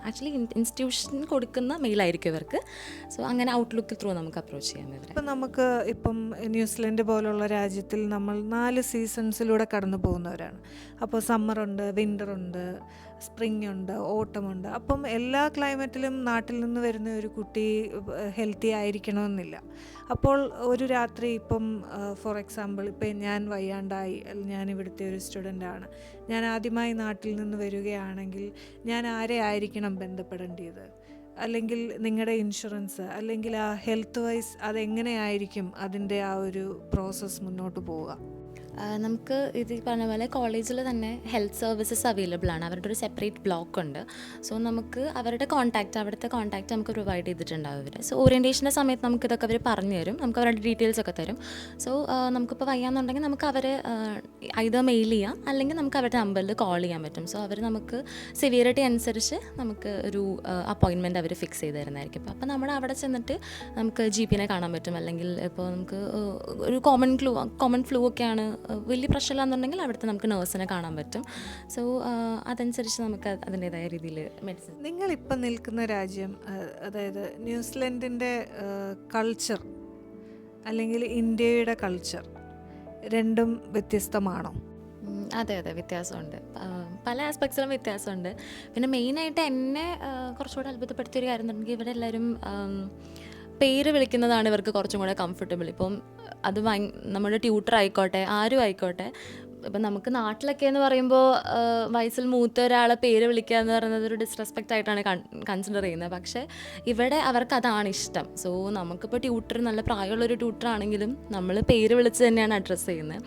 ആക്ച്വലി ഇൻസ്റ്റിറ്റ്യൂഷൻ കൊടുക്കുന്ന മെയിലായിരിക്കും ഇവർക്ക്. സോ അങ്ങനെ ഔട്ട്ലുക്ക് ത്രൂ നമുക്ക് അപ്രോച്ച് ചെയ്യാം ഇവരെ. ഇപ്പം നമുക്ക് ന്യൂസിലൻഡ് പോലുള്ള രാജ്യത്തിൽ നമ്മൾ 4 സീസൺസിലൂടെ കടന്നു പോകുന്നവരാണ്. അപ്പോൾ സമ്മറുണ്ട്, വിൻ്ററുണ്ട്, സ്പ്രിംഗ് ഉണ്ട്, ഓട്ടമുണ്ട്. അപ്പം എല്ലാ ക്ലൈമറ്റിലും നാട്ടിൽ നിന്ന് വരുന്ന ഒരു കുട്ടി ഹെൽത്തി ആയിരിക്കണമെന്നില്ല. അപ്പോൾ ഒരു രാത്രി ഇപ്പം ഫോർ എക്സാമ്പിൾ ഇപ്പം ഞാൻ വയ്യാണ്ടായി, ഞാൻ ഇവിടുത്തെ ഒരു സ്റ്റുഡൻ്റാണ്, ഞാൻ ആദ്യമായി നാട്ടിൽ നിന്ന് വരികയാണെങ്കിൽ ഞാൻ ആരെ ആയിരിക്കണം ബന്ധപ്പെടേണ്ടത്, അല്ലെങ്കിൽ നിങ്ങളുടെ ഇൻഷുറൻസ് അല്ലെങ്കിൽ ആ ഹെൽത്ത് വൈസ് അതെങ്ങനെയായിരിക്കും അതിൻ്റെ ആ ഒരു പ്രോസസ്സ് മുന്നോട്ട് പോവുക? നമുക്ക് ഇത് ഈ പറഞ്ഞ പോലെ കോളേജിൽ തന്നെ ഹെൽത്ത് സർവീസസ് അവൈലബിൾ ആണ്. അവരുടെ ഒരു സെപ്പറേറ്റ് ബ്ലോക്ക് ഉണ്ട്. സോ നമുക്ക് അവരുടെ അവിടുത്തെ കോൺടാക്റ്റ് നമുക്ക് പ്രൊവൈഡ് ചെയ്തിട്ടുണ്ടാവും അവർ. സോ ഓറിയൻറ്റേഷൻ്റെ സമയത്ത് നമുക്ക് ഇതൊക്കെ അവർ പറഞ്ഞു തരും, നമുക്ക് അവരുടെ ഡീറ്റെയിൽസ് ഒക്കെ തരും. സോ നമുക്കിപ്പോൾ വയ്യാന്നുണ്ടെങ്കിൽ നമുക്ക് അവരെ ഇത് മെയിൽ ചെയ്യാം, അല്ലെങ്കിൽ നമുക്ക് അവരുടെ നമ്പറിൽ കോൾ ചെയ്യാൻ പറ്റും. സോ അവർ നമുക്ക് സിവിയറിറ്റി അനുസരിച്ച് നമുക്ക് ഒരു അപ്പോയിൻമെൻറ്റ് അവർ ഫിക്സ് ചെയ്ത് തരുന്നതായിരിക്കും. അപ്പോൾ നമ്മൾ അവിടെ ചെന്നിട്ട് നമുക്ക് GP കാണാൻ പറ്റും. അല്ലെങ്കിൽ ഇപ്പോൾ നമുക്ക് ഒരു കോമൺ ഫ്ലൂ ഒക്കെയാണ്, വലിയ പ്രശ്നമില്ലാന്നുണ്ടെങ്കിൽ അവിടുത്തെ നമുക്ക് നേഴ്സിനെ കാണാൻ പറ്റും. സോ അതനുസരിച്ച് നമുക്ക് അതിൻ്റേതായ രീതിയിൽ മെഡിസിൻ. നിങ്ങളിപ്പം നിൽക്കുന്ന രാജ്യം, അതായത് ന്യൂസിലൻഡിൻ്റെ കൾച്ചർ അല്ലെങ്കിൽ ഇന്ത്യയുടെ കൾച്ചർ രണ്ടും വ്യത്യസ്തമാണോ? അതെ, വ്യത്യാസമുണ്ട്. പല ആസ്പെക്ട്സിലും വ്യത്യാസമുണ്ട്. പിന്നെ മെയിനായിട്ട് എന്നെ കുറച്ചുകൂടെ അത്ഭുതപ്പെടുത്തിയൊരു കാര്യം എന്നുണ്ടെങ്കിൽ ഇവരെല്ലാവരും പേര് വിളിക്കുന്നതാണ് ഇവർക്ക് കുറച്ചും കൂടെ കംഫർട്ടബിൾ. ഇപ്പം അത് നമ്മുടെ ട്യൂട്ടർ ആയിക്കോട്ടെ, ആരും ആയിക്കോട്ടെ. ഇപ്പം നമുക്ക് നാട്ടിലൊക്കെ എന്ന് പറയുമ്പോൾ വയസ്സിൽ മൂത്ത ഒരാളെ പേര് വിളിക്കുക എന്ന് പറയുന്നത് ഒരു ഡിസ്റെസ്പെക്റ്റ് ആയിട്ടാണ് കൺസിഡർ ചെയ്യുന്നത്. പക്ഷേ ഇവിടെ അവർക്ക് അതാണ് ഇഷ്ടം. സോ നമുക്കിപ്പോൾ ട്യൂട്ടർ നല്ല പ്രായമുള്ളൊരു ട്യൂട്ടർ ആണെങ്കിലും നമ്മൾ പേര് വിളിച്ച് തന്നെയാണ് അഡ്രസ്സ് ചെയ്യുന്നത്.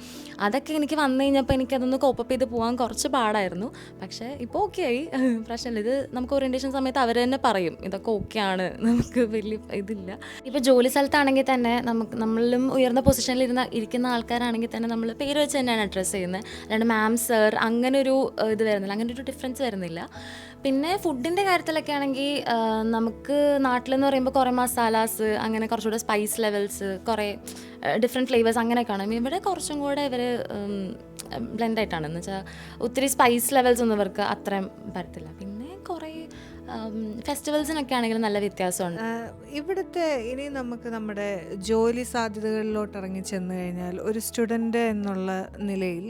അതൊക്കെ എനിക്ക് വന്നു കഴിഞ്ഞപ്പോൾ എനിക്കതൊന്ന് കോപ്പപ്പ് ചെയ്ത് പോകാൻ കുറച്ച് പാടായിരുന്നു. പക്ഷേ ഇപ്പോൾ ഓക്കെ ആയി, പ്രശ്നമില്ല. ഇത് നമുക്ക് ഓറിയൻറ്റേഷൻ സമയത്ത് അവർ തന്നെ പറയും ഇതൊക്കെ ഓക്കെയാണ്, നമുക്ക് വലിയ ഇതില്ല. ഇപ്പോൾ ജോലി സ്ഥലത്താണെങ്കിൽ തന്നെ നമ്മളിലും ഉയർന്ന പൊസിഷനിൽ ഇരിക്കുന്ന ആൾക്കാരാണെങ്കിൽ തന്നെ നമ്മൾ പേര് വെച്ച് തന്നെയാണ് അഡ്രസ്സ് ചെയ്യുന്നത്. അല്ലാണ്ട് മാം, സർ അങ്ങനൊരു ഇത് വരുന്നില്ല, അങ്ങനൊരു ഡിഫറൻസ് വരുന്നില്ല. പിന്നെ ഫുഡിൻ്റെ കാര്യത്തിലൊക്കെ ആണെങ്കിൽ നമുക്ക് നാട്ടിലെന്ന് പറയുമ്പോൾ കുറേ മസാലാസ്, അങ്ങനെ കുറച്ചുകൂടെ സ്പൈസ് ലെവൽസ്, കുറേ ഡിഫറെൻറ്റ് ഫ്ലേവേഴ്സ് അങ്ങനെയൊക്കെയാണ്. ഇവിടെ കുറച്ചും കൂടെ ഇവർ ബ്ലെൻഡായിട്ടാണ്, എന്ന് വെച്ചാൽ ഒത്തിരി സ്പൈസ് ലെവൽസ് ഒന്നും ഇവർക്ക് അത്രയും വരത്തില്ല. പിന്നെ കുറേ ഫെസ്റ്റിവൽസിനൊക്കെ ആണെങ്കിലും നല്ല വ്യത്യാസമുണ്ട്. ഇവിടുത്തെ ഇനി നമുക്ക് നമ്മുടെ ജോലി സാധ്യതകളിലോട്ട് ഇറങ്ങി ചെന്ന് കഴിഞ്ഞാൽ ഒരു സ്റ്റുഡൻ്റ് എന്നുള്ള നിലയിൽ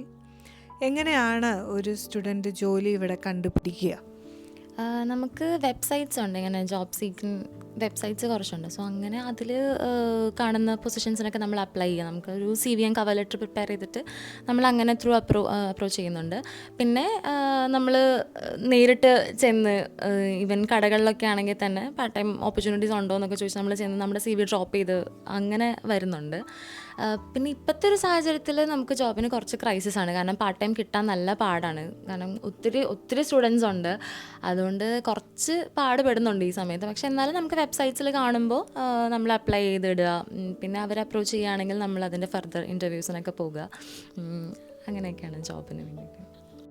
എങ്ങനെയാണ് ഒരു സ്റ്റുഡൻറ്റ് ജോലി ഇവിടെ കണ്ടുപിടിക്കുക? നമുക്ക് വെബ്സൈറ്റ്സ് ഉണ്ട്, ഇങ്ങനെ ജോബ് സീക്കിംഗ് വെബ്സൈറ്റ്സ് കുറച്ചുണ്ട്. സോ അങ്ങനെ അതിൽ കാണുന്ന പൊസിഷൻസിനൊക്കെ നമ്മൾ അപ്ലൈ ചെയ്യുക. നമുക്കൊരു CV and cover letter prepare ചെയ്തിട്ട് നമ്മൾ അങ്ങനെ ത്രൂ അപ്രോച്ച് ചെയ്യുന്നുണ്ട്. പിന്നെ നമ്മൾ നേരിട്ട് ചെന്ന് ഈവൻ കടകളിലൊക്കെ ആണെങ്കിൽ തന്നെ പാർട്ട് ടൈം ഓപ്പർച്യൂണിറ്റീസ് ഉണ്ടോ എന്നൊക്കെ ചോദിച്ച് നമ്മൾ ചെന്ന് നമ്മുടെ CV ഡ്രോപ്പ് ചെയ്ത് അങ്ങനെ വരുന്നുണ്ട്. പിന്നെ ഇപ്പോഴത്തെ ഒരു സാഹചര്യത്തിൽ നമുക്ക് ജോബിന് കുറച്ച് ക്രൈസിസ് ആണ്. കാരണം പാർട്ട് ടൈം കിട്ടാൻ നല്ല പാടാണ്. കാരണം ഒത്തിരി സ്റ്റുഡൻസ് ഉണ്ട്, അതുകൊണ്ട് കുറച്ച് പാടുപെടുന്നുണ്ട് ഈ സമയത്ത്. പക്ഷെ എന്നാലും നമുക്ക് വെബ്സൈറ്റ്സിൽ കാണുമ്പോൾ നമ്മൾ അപ്ലൈ ചെയ്തിടുക. പിന്നെ അവർ അപ്രോച്ച് ചെയ്യുകയാണെങ്കിൽ നമ്മൾ അതിൻ്റെ ഫർദർ ഇൻ്റർവ്യൂസിനൊക്കെ പോകുക. അങ്ങനെയൊക്കെയാണ് ജോബിന് വേണ്ടിയിട്ട്.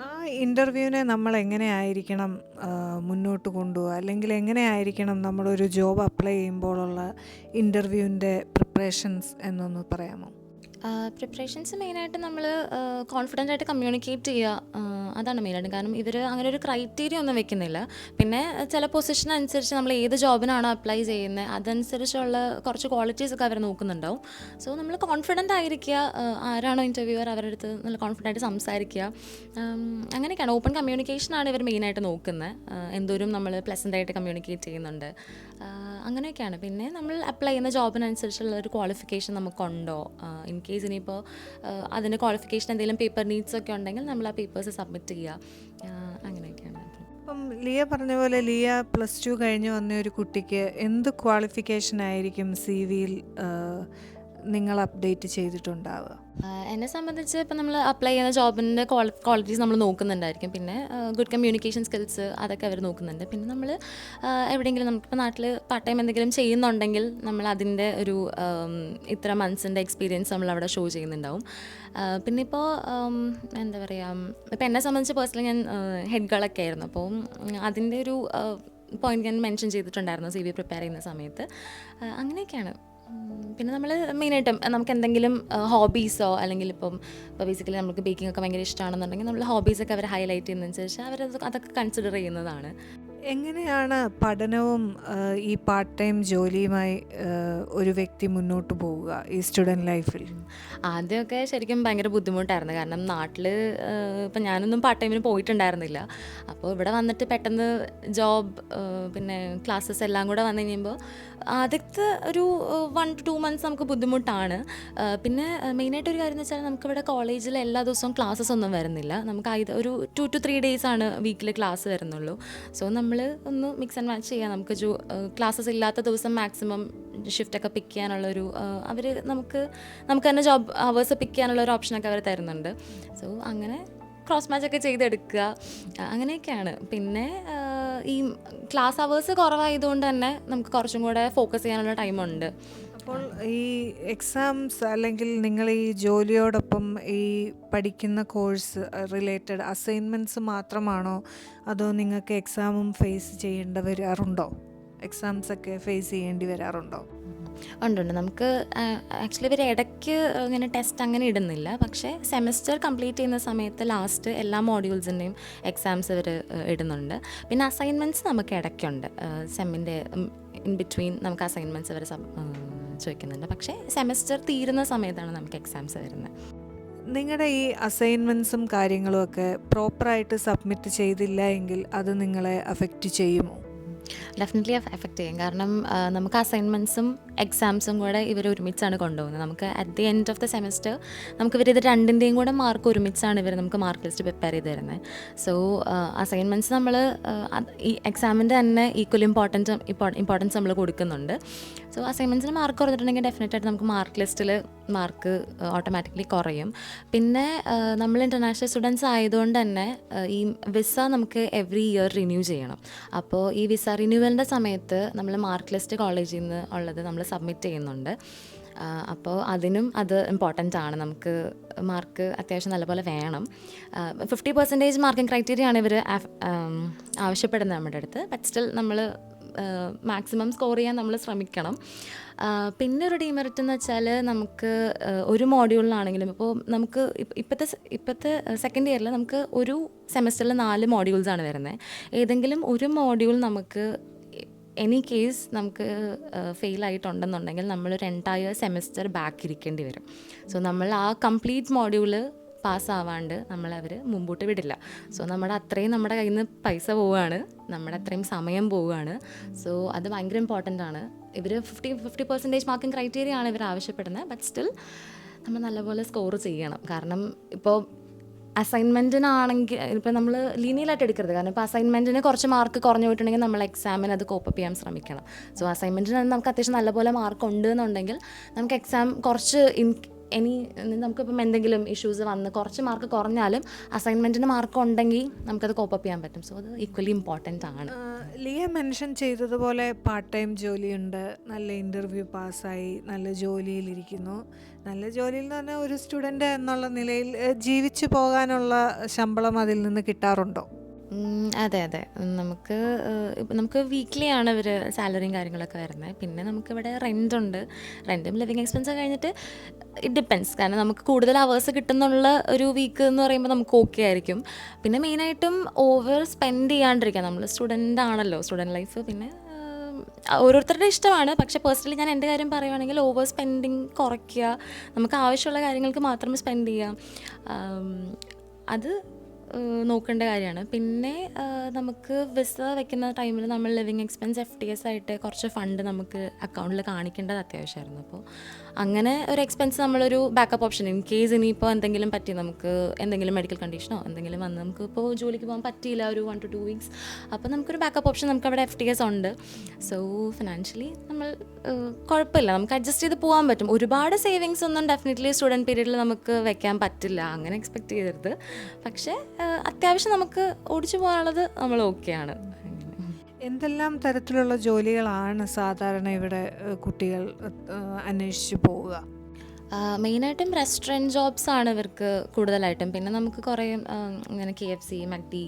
ആ ഇൻ്റർവ്യൂവിനെ നമ്മൾ എങ്ങനെയായിരിക്കണം മുന്നോട്ട് കൊണ്ടുപോകുക, അല്ലെങ്കിൽ എങ്ങനെയായിരിക്കണം നമ്മളൊരു ജോബ് അപ്ലൈ ചെയ്യുമ്പോഴുള്ള ഇൻ്റർവ്യൂവിൻ്റെ പ്രിപ്പറേഷൻസ് എന്നൊന്ന് പറയാമോ? പ്രിപ്പറേഷൻസ് മെയിനായിട്ട് നമ്മൾ കോൺഫിഡൻ്റ് ആയിട്ട് കമ്മ്യൂണിക്കേറ്റ് ചെയ്യുക, അതാണ് മെയിനായിട്ട്. കാരണം ഇവർ അങ്ങനെ ഒരു ക്രൈറ്റീരിയ ഒന്നും വെക്കുന്നില്ല. പിന്നെ ചില പൊസിഷൻ അനുസരിച്ച് നമ്മൾ ഏത് ജോബിനാണോ അപ്ലൈ ചെയ്യുന്നത് അതനുസരിച്ചുള്ള കുറച്ച് ക്വാളിറ്റീസ് ഒക്കെ അവർ നോക്കുന്നുണ്ടാവും. സോ നമ്മൾ കോൺഫിഡൻ്റ് ആയിരിക്കുക, ആരാണോ ഇൻ്റർവ്യൂവർ അവരുടെ അടുത്ത് നല്ല കോൺഫിഡൻ്റ് ആയിട്ട് സംസാരിക്കുക. അങ്ങനെയൊക്കെയാണ്. ഓപ്പൺ കമ്മ്യൂണിക്കേഷനാണ് ഇവർ മെയിനായിട്ട് നോക്കുന്നത്. എന്തോരം നമ്മൾ പ്ലസൻ്റായിട്ട് കമ്മ്യൂണിക്കേറ്റ് ചെയ്യുന്നുണ്ട്, അങ്ങനെയൊക്കെയാണ്. പിന്നെ നമ്മൾ അപ്ലൈ ചെയ്യുന്ന ജോബിനനുസരിച്ചുള്ള ഒരു ക്വാളിഫിക്കേഷൻ നമുക്കുണ്ടോ, ഇൻ കേസ് ഇനിയിപ്പോൾ അതിൻ്റെ ക്വാളിഫിക്കേഷൻ എന്തെങ്കിലും പേപ്പർ നീഡ്സ് ഒക്കെ ഉണ്ടെങ്കിൽ നമ്മൾ ആ പേപ്പേഴ്സ് സബ്മിറ്റ് ചെയ്യുക, അങ്ങനെയൊക്കെയാണ്. ഇപ്പം ലിയ പറഞ്ഞ പോലെ ലിയ +2 കഴിഞ്ഞ് വന്ന ഒരു കുട്ടിക്ക് എന്ത് ക്വാളിഫിക്കേഷൻ ആയിരിക്കും CV-യിൽ നിങ്ങൾ അപ്ഡേറ്റ് ചെയ്തിട്ടുണ്ടാവുക? എന്നെ സംബന്ധിച്ച് ഇപ്പം നമ്മൾ അപ്ലൈ ചെയ്യുന്ന ജോബിൻ്റെ ക്വാളിറ്റീസ് നമ്മൾ നോക്കുന്നുണ്ടായിരിക്കും. പിന്നെ ഗുഡ് കമ്മ്യൂണിക്കേഷൻ സ്കിൽസ് അതൊക്കെ അവർ നോക്കുന്നുണ്ട്. പിന്നെ നമ്മൾ എവിടെയെങ്കിലും നമുക്കിപ്പോൾ നാട്ടിൽ പാർട്ട് ടൈം എന്തെങ്കിലും ചെയ്യുന്നുണ്ടെങ്കിൽ നമ്മൾ അതിൻ്റെ ഒരു ഇത്ര മന്ത്സിൻ്റെ എക്സ്പീരിയൻസ് നമ്മൾ അവിടെ ഷോ ചെയ്യുന്നുണ്ടാവും. പിന്നെ ഇപ്പോൾ എന്താ പറയുക, ഇപ്പോൾ എന്നെ സംബന്ധിച്ച് പേഴ്സണലി ഞാൻ ഹെഡ് ഗേളൊക്കെ ആയിരുന്നു. അപ്പോൾ അതിൻ്റെ ഒരു പോയിന്റ് ഞാൻ മെൻഷൻ ചെയ്തിട്ടുണ്ടായിരുന്നു CV പ്രിപ്പയർ ചെയ്യുന്ന സമയത്ത്. അങ്ങനെയൊക്കെയാണ്. പിന്നെ നമ്മൾ മെയിനായിട്ടും നമുക്ക് എന്തെങ്കിലും ഹോബീസോ അല്ലെങ്കിൽ ഇപ്പോൾ ബേസിക്കലി നമുക്ക് ബേക്കിംഗ് ഒക്കെ ഭയങ്കര ഇഷ്ടമാണെന്നുണ്ടെങ്കിൽ നമ്മൾ ഹോബീസൊക്കെ അവർ ഹൈലൈറ്റ് ചെയ്യുന്നതനുസരിച്ച് അവർ അതൊക്കെ കൺസിഡർ ചെയ്യുന്നതാണ്. എങ്ങനെയാണ് പഠനവും ഈ പാർട്ട് ടൈം ജോലിയുമായി ഒരു വ്യക്തി മുന്നോട്ട് പോവുക ഈ സ്റ്റുഡൻറ്റ് ലൈഫിൽ? ആദ്യമൊക്കെ ശരിക്കും ഭയങ്കര ബുദ്ധിമുട്ടായിരുന്നു. കാരണം നാട്ടിൽ ഇപ്പം ഞാനൊന്നും പാർട്ട് ടൈമിന് പോയിട്ടുണ്ടായിരുന്നില്ല. അപ്പോൾ ഇവിടെ വന്നിട്ട് പെട്ടെന്ന് ജോബ് പിന്നെ ക്ലാസ്സസ് എല്ലാം കൂടെ വന്നു കഴിയുമ്പോൾ ആദ്യത്തെ ഒരു 1 to 2 months നമുക്ക് ബുദ്ധിമുട്ടാണ്. പിന്നെ മെയിനായിട്ടൊരു കാര്യം എന്ന് വെച്ചാൽ നമുക്കിവിടെ കോളേജിൽ എല്ലാ ദിവസവും ക്ലാസ്സസ് ഒന്നും വരുന്നില്ല. നമുക്ക് ഒരു 2 to 3 days ആണ് വീക്കിൽ ക്ലാസ് വരുന്നുള്ളൂ. സോ നമ്മൾ നമ്മൾ ഒന്ന് മിക്സ് ആൻഡ് മാച്ച് ചെയ്യാം. നമുക്ക് ക്ലാസ്സസ് ഇല്ലാത്ത ദിവസം മാക്സിമം ഷിഫ്റ്റൊക്കെ പിക്ക് ചെയ്യാനുള്ളൊരു അവർ നമുക്ക് തന്നെ ജോബ് അവേഴ്സ് പിക്ക് ചെയ്യാനുള്ള ഒരു ഓപ്ഷനൊക്കെ അവർ തരുന്നുണ്ട്. സോ അങ്ങനെ ക്രോസ് മാച്ചൊക്കെ ചെയ്തെടുക്കുക, അങ്ങനെയൊക്കെയാണ്. പിന്നെ ഈ ക്ലാസ് അവേഴ്സ് കുറവായതുകൊണ്ട് തന്നെ നമുക്ക് കുറച്ചും കൂടെ ഫോക്കസ് ചെയ്യാനുള്ള ടൈമുണ്ട്. അപ്പോൾ ഈ എക്സാംസ് അല്ലെങ്കിൽ നിങ്ങൾ ഈ ജോലിയോടൊപ്പം ഈ പഠിക്കുന്ന കോഴ്സ് റിലേറ്റഡ് അസൈൻമെൻറ്റ്സ് മാത്രമാണോ, അതോ നിങ്ങൾക്ക് എക്സാമും ഫേസ് ചെയ്യേണ്ടി വരാറുണ്ടോ? എക്സാംസ് ഒക്കെ ഫേസ് ചെയ്യേണ്ടി വരാറുണ്ടോ? ഉണ്ട്. നമുക്ക് ആക്ച്വലി ഇവർ ഇടയ്ക്ക് ഇങ്ങനെ ടെസ്റ്റ് അങ്ങനെ ഇടുന്നില്ല. പക്ഷേ സെമസ്റ്റർ കംപ്ലീറ്റ് ചെയ്യുന്ന സമയത്ത് ലാസ്റ്റ് എല്ലാ മോഡ്യൂൾസിൻ്റെയും എക്സാംസ് ഇവർ ഇടുന്നുണ്ട്. പിന്നെ അസൈൻമെൻറ്റ്സ് നമുക്ക് ഇടയ്ക്കുണ്ട്. സെമ്മിൻ്റെ ഇൻ ബിറ്റ്വീൻ നമുക്ക് അസൈൻമെൻറ്റ്സ് ഇവർ ചോദിക്കുന്നുണ്ട്. പക്ഷേ സെമസ്റ്റർ തീരുന്ന സമയത്താണ് നമുക്ക് എക്സാംസ് വരുന്നത്. നിങ്ങളുടെ ഈ അസൈൻമെൻറ്റ്സും കാര്യങ്ങളും ഒക്കെ പ്രോപ്പറായിട്ട് സബ്മിറ്റ് ചെയ്തില്ല എങ്കിൽ അത് നിങ്ങളെ അഫക്റ്റ് ചെയ്യുമോ? ഡെഫിനറ്റ്ലി എഫക്റ്റ് ചെയ്യും. കാരണം നമുക്ക് അസൈൻമെൻറ്റ്സും എക്സാംസും കൂടെ ഇവർ ഒരുമിച്ചാണ് കൊണ്ടുപോകുന്നത്. നമുക്ക് at the end of the semester നമുക്ക് ഇവർ ഇത് രണ്ടിൻ്റെയും കൂടെ മാർക്ക് ഒരുമിച്ചാണ് ഇവർ നമുക്ക് മാർക്ക് ലിസ്റ്റ് പ്രിപ്പയർ ചെയ്ത് തരുന്നത്. സോ അസൈൻമെൻറ്റ്സ് നമ്മൾ ഈ എക്സാമിൻ്റെ തന്നെ ഈക്വൽ ഇമ്പോർട്ടൻസ് നമ്മൾ കൊടുക്കുന്നുണ്ട്. സോ അസൈൻമെൻറ്റ്സിന് മാർക്ക് കുറഞ്ഞിട്ടുണ്ടെങ്കിൽ ഡെഫിനറ്റായിട്ട് നമുക്ക് മാർക്ക് ലിസ്റ്റിൽ മാർക്ക് ഓട്ടോമാറ്റിക്കലി കുറയും. പിന്നെ നമ്മൾ ഇൻ്റർനാഷണൽ സ്റ്റുഡൻസ് ആയതുകൊണ്ട് തന്നെ ഈ വിസ നമുക്ക് എവറി ഇയർ റിന്യൂ ചെയ്യണം. അപ്പോൾ ഈ വിസ റിന്യൂവലിൻ്റെ സമയത്ത് നമ്മൾ മാർക്ക് ലിസ്റ്റ് കോളേജിൽ നിന്ന് ഉള്ളത് നമ്മൾ സബ്മിറ്റ് ചെയ്യുന്നുണ്ട്. അപ്പോൾ അതിനും അത് ഇമ്പോർട്ടൻ്റ് ആണ്. നമുക്ക് മാർക്ക് അത്യാവശ്യം നല്ലപോലെ വേണം. 50% മാർക്കിംഗ് ക്രൈറ്റീരിയ ആണ് ഇവർ ആവശ്യപ്പെടുന്നത് നമ്മുടെ അടുത്ത്. ബട്ട് സ്റ്റിൽ നമ്മൾ മാക്സിമം സ്കോർ ചെയ്യാൻ നമ്മൾ ശ്രമിക്കണം. പിന്നെ ഒരു ഡീമെറിറ്റ് എന്ന് വെച്ചാൽ നമുക്ക് ഒരു മോഡ്യൂളിലാണെങ്കിലും ഇപ്പോൾ നമുക്ക് ഇപ്പോഴത്തെ സെക്കൻഡ് ഇയറിൽ നമുക്ക് ഒരു സെമസ്റ്ററിൽ 4 മോഡ്യൂൾസാണ് വരുന്നത്. ഏതെങ്കിലും ഒരു മോഡ്യൂൾ നമുക്ക് എനി കേസ് നമുക്ക് ഫെയിലായിട്ടുണ്ടെന്നുണ്ടെങ്കിൽ നമ്മളൊരു എൻറ്റയർ സെമസ്റ്റർ ബാക്ക് ഇരിക്കേണ്ടി വരും. സോ നമ്മൾ ആ കംപ്ലീറ്റ് മോഡ്യൂള് പാസ്സാവാണ്ട് നമ്മളവർ മുമ്പോട്ട് വിടില്ല. സോ നമ്മുടെ കയ്യിൽ നിന്ന് പൈസ പോവുകയാണ്, നമ്മുടെ അത്രയും സമയം പോവുകയാണ്. സോ അത് ഭയങ്കര ഇമ്പോർട്ടൻ്റ് ആണ്. ഇവർ 50% മാർക്കിംഗ് ക്രൈറ്റീരിയ ആണ് ഇവർ ആവശ്യപ്പെടുന്നത്. ബട്ട് സ്റ്റിൽ നമ്മൾ നല്ലപോലെ സ്കോർ ചെയ്യണം. കാരണം ഇപ്പോൾ അസൈൻമെൻറ്റിനാണെങ്കിൽ ഇപ്പോൾ നമ്മൾ ലീനിയലായിട്ട് എടുക്കരുത്. കാരണം ഇപ്പോൾ അസൈൻമെൻറ്റിന് കുറച്ച് മാർക്ക് കുറഞ്ഞു പോയിട്ടുണ്ടെങ്കിൽ നമ്മൾ എക്സാമിന് അത് കോപ്പ് ചെയ്യാൻ ശ്രമിക്കണം. സോ അസൈൻമെൻറ്റിന് നമുക്ക് അത്യാവശ്യം നല്ലപോലെ മാർക്ക് ഉണ്ട് എന്നുണ്ടെങ്കിൽ നമുക്ക് എക്സാം കുറച്ച് നമുക്കിപ്പം എന്തെങ്കിലും ഇഷ്യൂസ് വന്ന് കുറച്ച് മാർക്ക് കുറഞ്ഞാലും അസൈൻമെൻറ്റിന് മാർക്ക് ഉണ്ടെങ്കിൽ നമുക്കത് കോപ്പ് ചെയ്യാൻ പറ്റും. സോ അത് ഈക്വലി ഇമ്പോർട്ടൻ്റ് ആണ്. ലിയ മെൻഷൻ ചെയ്തതുപോലെ പാർട്ട് ടൈം ജോലിയുണ്ട്, നല്ല ഇൻ്റർവ്യൂ പാസ്സായി നല്ല ജോലിയിലിരിക്കുന്നു. നല്ല ജോലിയിൽ എന്ന് പറഞ്ഞാൽ ഒരു സ്റ്റുഡൻ്റ് എന്നുള്ള നിലയിൽ ജീവിച്ചു പോകാനുള്ള ശമ്പളം അതിൽ നിന്ന് കിട്ടാറുണ്ടോ? അതെ. നമുക്ക് വീക്ക്ലി ആണ് ഇവർ സാലറിയും കാര്യങ്ങളൊക്കെ വരുന്നത്. പിന്നെ നമുക്കിവിടെ റെൻറ്റും ലിവിങ് എക്സ്പെൻസ് കഴിഞ്ഞിട്ട് ഇറ്റ് ഡിപ്പെൻസ്. കാരണം നമുക്ക് കൂടുതൽ അവേഴ്സ് കിട്ടുന്നുള്ള ഒരു വീക്ക് എന്ന് പറയുമ്പോൾ നമുക്ക് ഓക്കെ ആയിരിക്കും. പിന്നെ മെയിനായിട്ടും ഓവർ സ്പെൻഡ് ചെയ്യാണ്ടിരിക്കുക. നമ്മൾ സ്റ്റുഡൻ്റ് ആണല്ലോ, സ്റ്റുഡൻറ്റ് ലൈഫ് പിന്നെ ഓരോരുത്തരുടെ ഇഷ്ടമാണ്. പക്ഷേ പേഴ്സണലി ഞാൻ എൻ്റെ കാര്യം പറയുവാണെങ്കിൽ ഓവർ സ്പെൻഡിങ് കുറയ്ക്കുക, നമുക്ക് ആവശ്യമുള്ള കാര്യങ്ങൾക്ക് മാത്രം സ്പെൻഡ് ചെയ്യാം. അത് നോക്കേണ്ട കാര്യമാണ്. പിന്നെ നമുക്ക് വിസ വെക്കുന്ന ടൈമിൽ നമ്മൾ ലിവിങ് എക്സ്പെൻസ് FTS ആയിട്ട് കുറച്ച് ഫണ്ട് നമുക്ക് അക്കൗണ്ടിൽ കാണിക്കേണ്ടത് അത്യാവശ്യമായിരുന്നു. അപ്പോൾ അങ്ങനെ ഒരു എക്സ്പെൻസ് നമ്മളൊരു ബാക്കപ്പ് ഓപ്ഷൻ ഇൻ കേസ് ഇനിയിപ്പോൾ എന്തെങ്കിലും പറ്റി, നമുക്ക് എന്തെങ്കിലും മെഡിക്കൽ കണ്ടീഷനോ എന്തെങ്കിലും വന്ന് നമുക്ക് ഇപ്പോൾ ജോലിക്ക് പോകാൻ പറ്റിയില്ല ഒരു 1 to 2 weeks, അപ്പോൾ നമുക്കൊരു ബാക്കപ്പ് ഓപ്ഷൻ നമുക്ക് അവിടെ FTS ഉണ്ട്. സോ ഫിനാൻഷ്യലി നമ്മൾ കുഴപ്പമില്ല, നമുക്ക് അഡ്ജസ്റ്റ് ചെയ്ത് പോകാൻ പറ്റും. ഒരുപാട് സേവിങ്സ് ഒന്നും ഡെഫിനറ്റ്ലി സ്റ്റുഡൻറ്റ് പീരീഡിൽ നമുക്ക് വെക്കാൻ പറ്റില്ല, അങ്ങനെ എക്സ്പെക്റ്റ് ചെയ്യരുത്. പക്ഷേ അത്യാവശ്യം നമുക്ക് ഓടിച്ചു പോകാനുള്ളത് നമ്മൾ ഓക്കെയാണ്. എന്തെല്ലാം തരത്തിലുള്ള ജോലികളാണ് സാധാരണ ഇവിടെ കുട്ടികൾ അന്വേഷിച്ച് പോവുക? മെയിനായിട്ടും റെസ്റ്റോറൻറ്റ് ജോബ്സ് ആണ് ഇവർക്ക് കൂടുതലായിട്ടും. പിന്നെ നമുക്ക് കുറേ ഇങ്ങനെ KFC, McD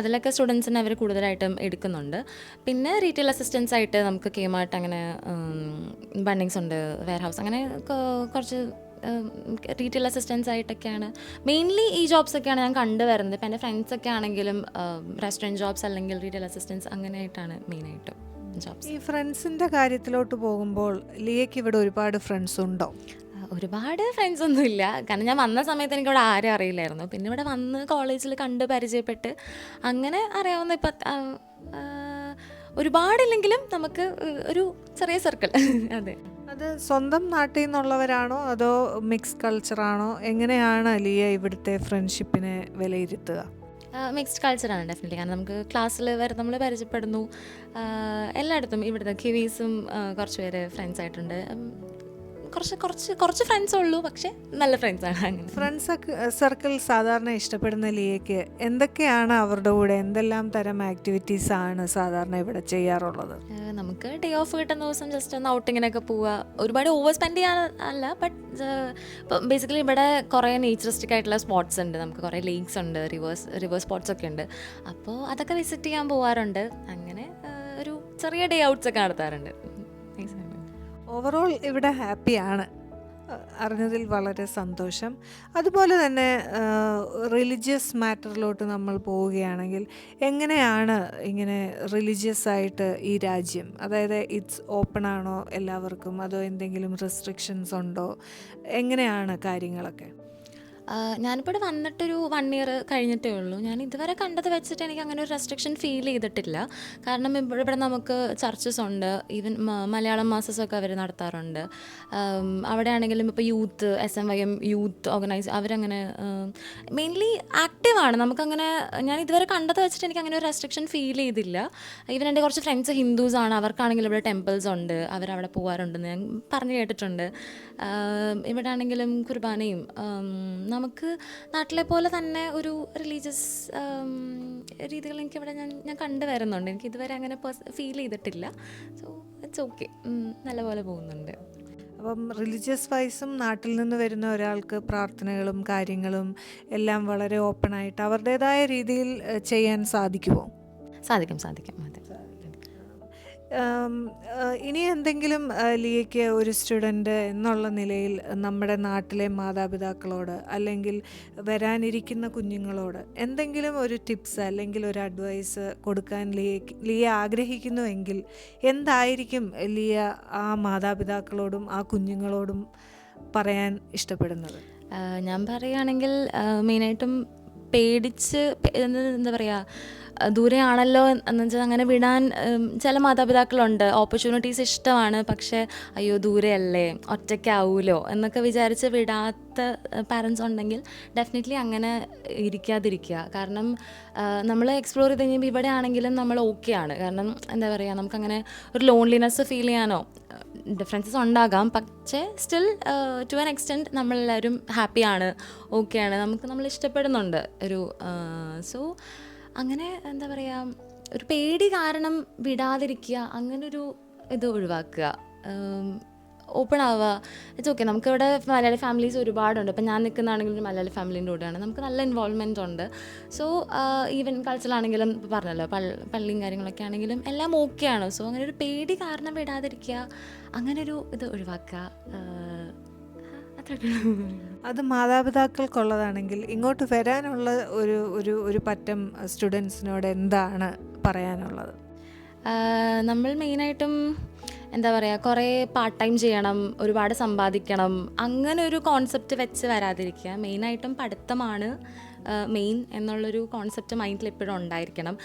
അതിലൊക്കെ സ്റ്റുഡൻസിനെ അവർ കൂടുതലായിട്ടും എടുക്കുന്നുണ്ട്. പിന്നെ റീറ്റെയിൽ അസിസ്റ്റൻസ് ആയിട്ട് നമുക്ക് Kmart അങ്ങനെ ബണ്ണിങ്സ് ഉണ്ട്, വെയർഹൗസ് അങ്ങനെ കുറച്ച് റീറ്റെയിൽ അസിസ്റ്റൻസ് ആയിട്ടൊക്കെയാണ് മെയിൻലി ഈ ജോബ്സൊക്കെയാണ് ഞാൻ കണ്ടുവരുന്നത്. ഇപ്പം എൻ്റെ ഫ്രണ്ട്സൊക്കെ ആണെങ്കിലും റെസ്റ്റോറൻറ്റ് ജോബ്സ് അല്ലെങ്കിൽ റീറ്റെയിൽ അസിസ്റ്റൻസ് അങ്ങനെയായിട്ടാണ് മെയിനായിട്ടും ജോബ്സ്. ഈ ഫ്രണ്ട്സിൻ്റെ കാര്യത്തിലോട്ട് പോകുമ്പോൾ ലിയയ്ക്ക് ഇവിടെ ഒരുപാട് ഫ്രണ്ട്സ് ഉണ്ടോ? ഒരുപാട് ഫ്രണ്ട്സ് ഒന്നുമില്ല. കാരണം ഞാൻ വന്ന സമയത്ത് എനിക്കിവിടെ ആരും അറിയില്ലായിരുന്നു. പിന്നെ ഇവിടെ വന്ന് കോളേജിൽ കണ്ട് പരിചയപ്പെട്ട് അങ്ങനെ അറിയാവുന്ന ഇപ്പം ഒരുപാടില്ലെങ്കിലും നമുക്ക് ഒരു ചെറിയ സർക്കിൾ. അതെ. അത് സ്വന്തം നാട്ടിൽ നിന്നുള്ളവരാണോ അതോ മിക്സ് കൾച്ചറാണോ? എങ്ങനെയാണ് ലിയ ഇവിടുത്തെ ഫ്രണ്ട്ഷിപ്പിനെ വിലയിരുത്തുക? മിക്സ്ഡ് കൾച്ചറാണ് ഡെഫിനറ്റ്ലി. കാരണം നമുക്ക് ക്ലാസ്സിൽ വരെ നമ്മൾ പരിചയപ്പെടുന്നു. എല്ലായിടത്തും ഇവിടുത്തെ കിവീസും കുറച്ച് പേര് ഫ്രണ്ട്സ് ആയിട്ടുണ്ട്. കുറച്ച് കുറച്ച് കുറച്ച് ഫ്രണ്ട്സേ ഉള്ളൂ, പക്ഷേ നല്ല ഫ്രണ്ട്സാണ്. അങ്ങനെ ഫ്രണ്ട്സ് സർക്കിൾ സാധാരണ ഇഷ്ടപ്പെടുന്ന ലിയയ്ക്ക് എന്തൊക്കെയാണ് അവരുടെ കൂടെ എന്തെല്ലാം തരം ആക്ടിവിറ്റീസ് ആണ് സാധാരണ ഇവിടെ ചെയ്യാറുള്ളത്? നമുക്ക് ഡേ ഓഫ് കിട്ടുന്ന ദിവസം ജസ്റ്റ് ഒന്ന് ഔട്ടിങ്ങിനൊക്കെ പോവുക. ഒരുപാട് ഓവർ സ്പെൻഡ് ചെയ്യാൻ അല്ല, ബട്ട് ബേസിക്കലി ഇവിടെ കുറേ നേച്ചറിസ്റ്റിക് ആയിട്ടുള്ള സ്പോട്ട്സ് ഉണ്ട്. നമുക്ക് കുറേ ലേക്സ് ഉണ്ട്, റിവേഴ്സ് സ്പോട്ട്സ് ഒക്കെ ഉണ്ട്. അപ്പോൾ അതൊക്കെ വിസിറ്റ് ചെയ്യാൻ പോകാറുണ്ട്. അങ്ങനെ ഒരു ചെറിയ ഡേ ഔട്ട്സ് ഒക്കെ നടത്താറുണ്ട്. ഓവറോൾ ഇവിടെ ഹാപ്പിയാണ്, അറിഞ്ഞതിൽ വളരെ സന്തോഷം. അതുപോലെ തന്നെ റിലീജിയസ് മാറ്ററിലോട്ട് നമ്മൾ പോവുകയാണെങ്കിൽ എങ്ങനെയാണ് ഇങ്ങനെ റിലീജിയസ് ആയിട്ട് ഈ രാജ്യം, അതായത് ഇറ്റ്സ് ഓപ്പൺ ആണോ എല്ലാവർക്കും, അതോ എന്തെങ്കിലും റെസ്ട്രിക്ഷൻസ് ഉണ്ടോ, എങ്ങനെയാണ് കാര്യങ്ങളൊക്കെ? ഞാനിപ്പോൾ ഇവിടെ വന്നിട്ടൊരു 1 ഇയർ കഴിഞ്ഞിട്ടേ ഉള്ളൂ. ഞാൻ ഇതുവരെ കണ്ടത് വെച്ചിട്ട് എനിക്ക് അങ്ങനെ ഒരു റെസ്ട്രിക്ഷൻ ഫീൽ ചെയ്തിട്ടില്ല. കാരണം ഇവിടെ നമുക്ക് ചർച്ചസ് ഉണ്ട്, ഈവൻ മലയാളം മാസസൊക്കെ അവർ നടത്താറുണ്ട്. അവിടെ ആണെങ്കിലും ഇപ്പോൾ യൂത്ത് SMYM യൂത്ത് ഓർഗനൈസ് അവരങ്ങനെ മെയിൻലി ആക്റ്റീവാണ്. നമുക്കങ്ങനെ ഞാൻ ഇതുവരെ കണ്ടത് വെച്ചിട്ട് എനിക്ക് അങ്ങനെ ഒരു റെസ്ട്രിക്ഷൻ ഫീൽ ചെയ്തില്ല. ഈവൻ എൻ്റെ കുറച്ച് ഫ്രണ്ട്സ് ഹിന്ദുസാണ്, അവർക്കാണെങ്കിലും ഇവിടെ ടെമ്പിൾസ് ഉണ്ട്, അവരവിടെ പോകാറുണ്ടെന്ന് ഞാൻ പറഞ്ഞു കേട്ടിട്ടുണ്ട്. ഇവിടെ ആണെങ്കിലും കുർബാനയും നമുക്ക് നാട്ടിലെ പോലെ തന്നെ ഒരു റിലീജിയസ് രീതികൾ എനിക്കിവിടെ ഞാൻ കണ്ടുവരുന്നുണ്ട്. എനിക്ക് ഇതുവരെ അങ്ങനെ ഫീൽ ചെയ്തിട്ടില്ല. സോ ഇറ്റ്സ് ഓക്കെ, നല്ലപോലെ പോകുന്നുണ്ട്. അപ്പം റിലീജിയസ് വൈസും നാട്ടിൽ നിന്ന് വരുന്ന ഒരാൾക്ക് പ്രാർത്ഥനകളും കാര്യങ്ങളും എല്ലാം വളരെ ഓപ്പണായിട്ട് അവരുടേതായ രീതിയിൽ ചെയ്യാൻ സാധിക്കുമോ? സാധിക്കും അതെ. ഇനി എന്തെങ്കിലും ലിയയ്ക്ക് ഒരു സ്റ്റുഡൻറ്റ് എന്നുള്ള നിലയിൽ നമ്മുടെ നാട്ടിലെ മാതാപിതാക്കളോട് അല്ലെങ്കിൽ വരാനിരിക്കുന്ന കുഞ്ഞുങ്ങളോട് എന്തെങ്കിലും ഒരു ടിപ്സ് അല്ലെങ്കിൽ ഒരു അഡ്വൈസ് കൊടുക്കാൻ ലിയ ആഗ്രഹിക്കുന്നുവെങ്കിൽ എന്തായിരിക്കും ലിയ ആ മാതാപിതാക്കളോടും ആ കുഞ്ഞുങ്ങളോടും പറയാൻ ഇഷ്ടപ്പെടുന്നത്? ഞാൻ പറയുകയാണെങ്കിൽ മെയിനായിട്ടും പേടിച്ച് എന്താ പറയുക, ദൂരെയാണല്ലോ എന്ന് വെച്ചാൽ അങ്ങനെ വിടാൻ ചില മാതാപിതാക്കളുണ്ട്. ഓപ്പർച്യൂണിറ്റീസ് ഇഷ്ടമാണ്, പക്ഷേ അയ്യോ ദൂരെയല്ലേ, ഒറ്റയ്ക്കാവൂലോ എന്നൊക്കെ വിചാരിച്ച് വിടാത്ത പാരൻസ് ഉണ്ടെങ്കിൽ ഡെഫിനറ്റ്ലി അങ്ങനെ ഇരിക്കാതിരിക്കുക. കാരണം നമ്മൾ എക്സ്പ്ലോർ ചെയ്ത് കഴിയുമ്പോൾ ഇവിടെ ആണെങ്കിലും നമ്മൾ ഓക്കെയാണ്. കാരണം എന്താ പറയുക, നമുക്കങ്ങനെ ഒരു ലോൺലിനെസ് ഫീൽ ചെയ്യാനോ ഡിഫറൻസസ് ഉണ്ടാകാം, പക്ഷേ സ്റ്റിൽ ടു ആൻ എക്സ്റ്റെൻറ്റ് നമ്മളെല്ലാവരും ഹാപ്പിയാണ്, ഓക്കെയാണ്, നമ്മൾ ഇഷ്ടപ്പെടുന്നുണ്ട് ഒരു. സോ അങ്ങനെ എന്താ പറയുക, ഒരു പേടി കാരണം വിടാതിരിക്കുക, അങ്ങനൊരു ഇത് ഒഴിവാക്കുക, ഓപ്പൺ ആവുക. It's okay. നമുക്കിവിടെ മലയാളി ഫാമിലീസ് ഒരുപാടുണ്ട്. ഇപ്പം ഞാൻ നിൽക്കുന്നതാണെങ്കിലും ഒരു മലയാളി ഫാമിലീൻ്റെ കൂടെയാണ്, നമുക്ക് നല്ല ഇൻവോൾവ്മെൻ്റ് ഉണ്ട്. സോ ഈവൻ കൾച്ചറാണെങ്കിലും ഇപ്പോൾ പറഞ്ഞല്ലോ പള്ളിയും കാര്യങ്ങളൊക്കെ ആണെങ്കിലും എല്ലാം ഓക്കെയാണ്. സോ അങ്ങനെ ഒരു പേടി കാരണം വിടാതിരിക്കുക, അങ്ങനൊരു ഇത് ഒഴിവാക്കുക. അത് മാതാപിതാക്കൾക്കുള്ളതാണെങ്കിൽ ഇങ്ങോട്ട് വരാനുള്ള ഒരു പറ്റം സ്റ്റുഡൻസിനോട് എന്താണ് പറയാനുള്ളത്? നമ്മൾ മെയിനായിട്ടും എന്താ പറയുക, കുറേ പാർട്ട് ടൈം ചെയ്യണം, ഒരുപാട് സമ്പാദിക്കണം, അങ്ങനെ ഒരു കോൺസെപ്റ്റ് വെച്ച് വരാതിരിക്കുക. മെയിനായിട്ടും പഠിത്തമാണ് മെയിൻ എന്നുള്ളൊരു കോൺസെപ്റ്റ് മൈൻഡിൽ എപ്പോഴും ഉണ്ടായിരിക്കണം.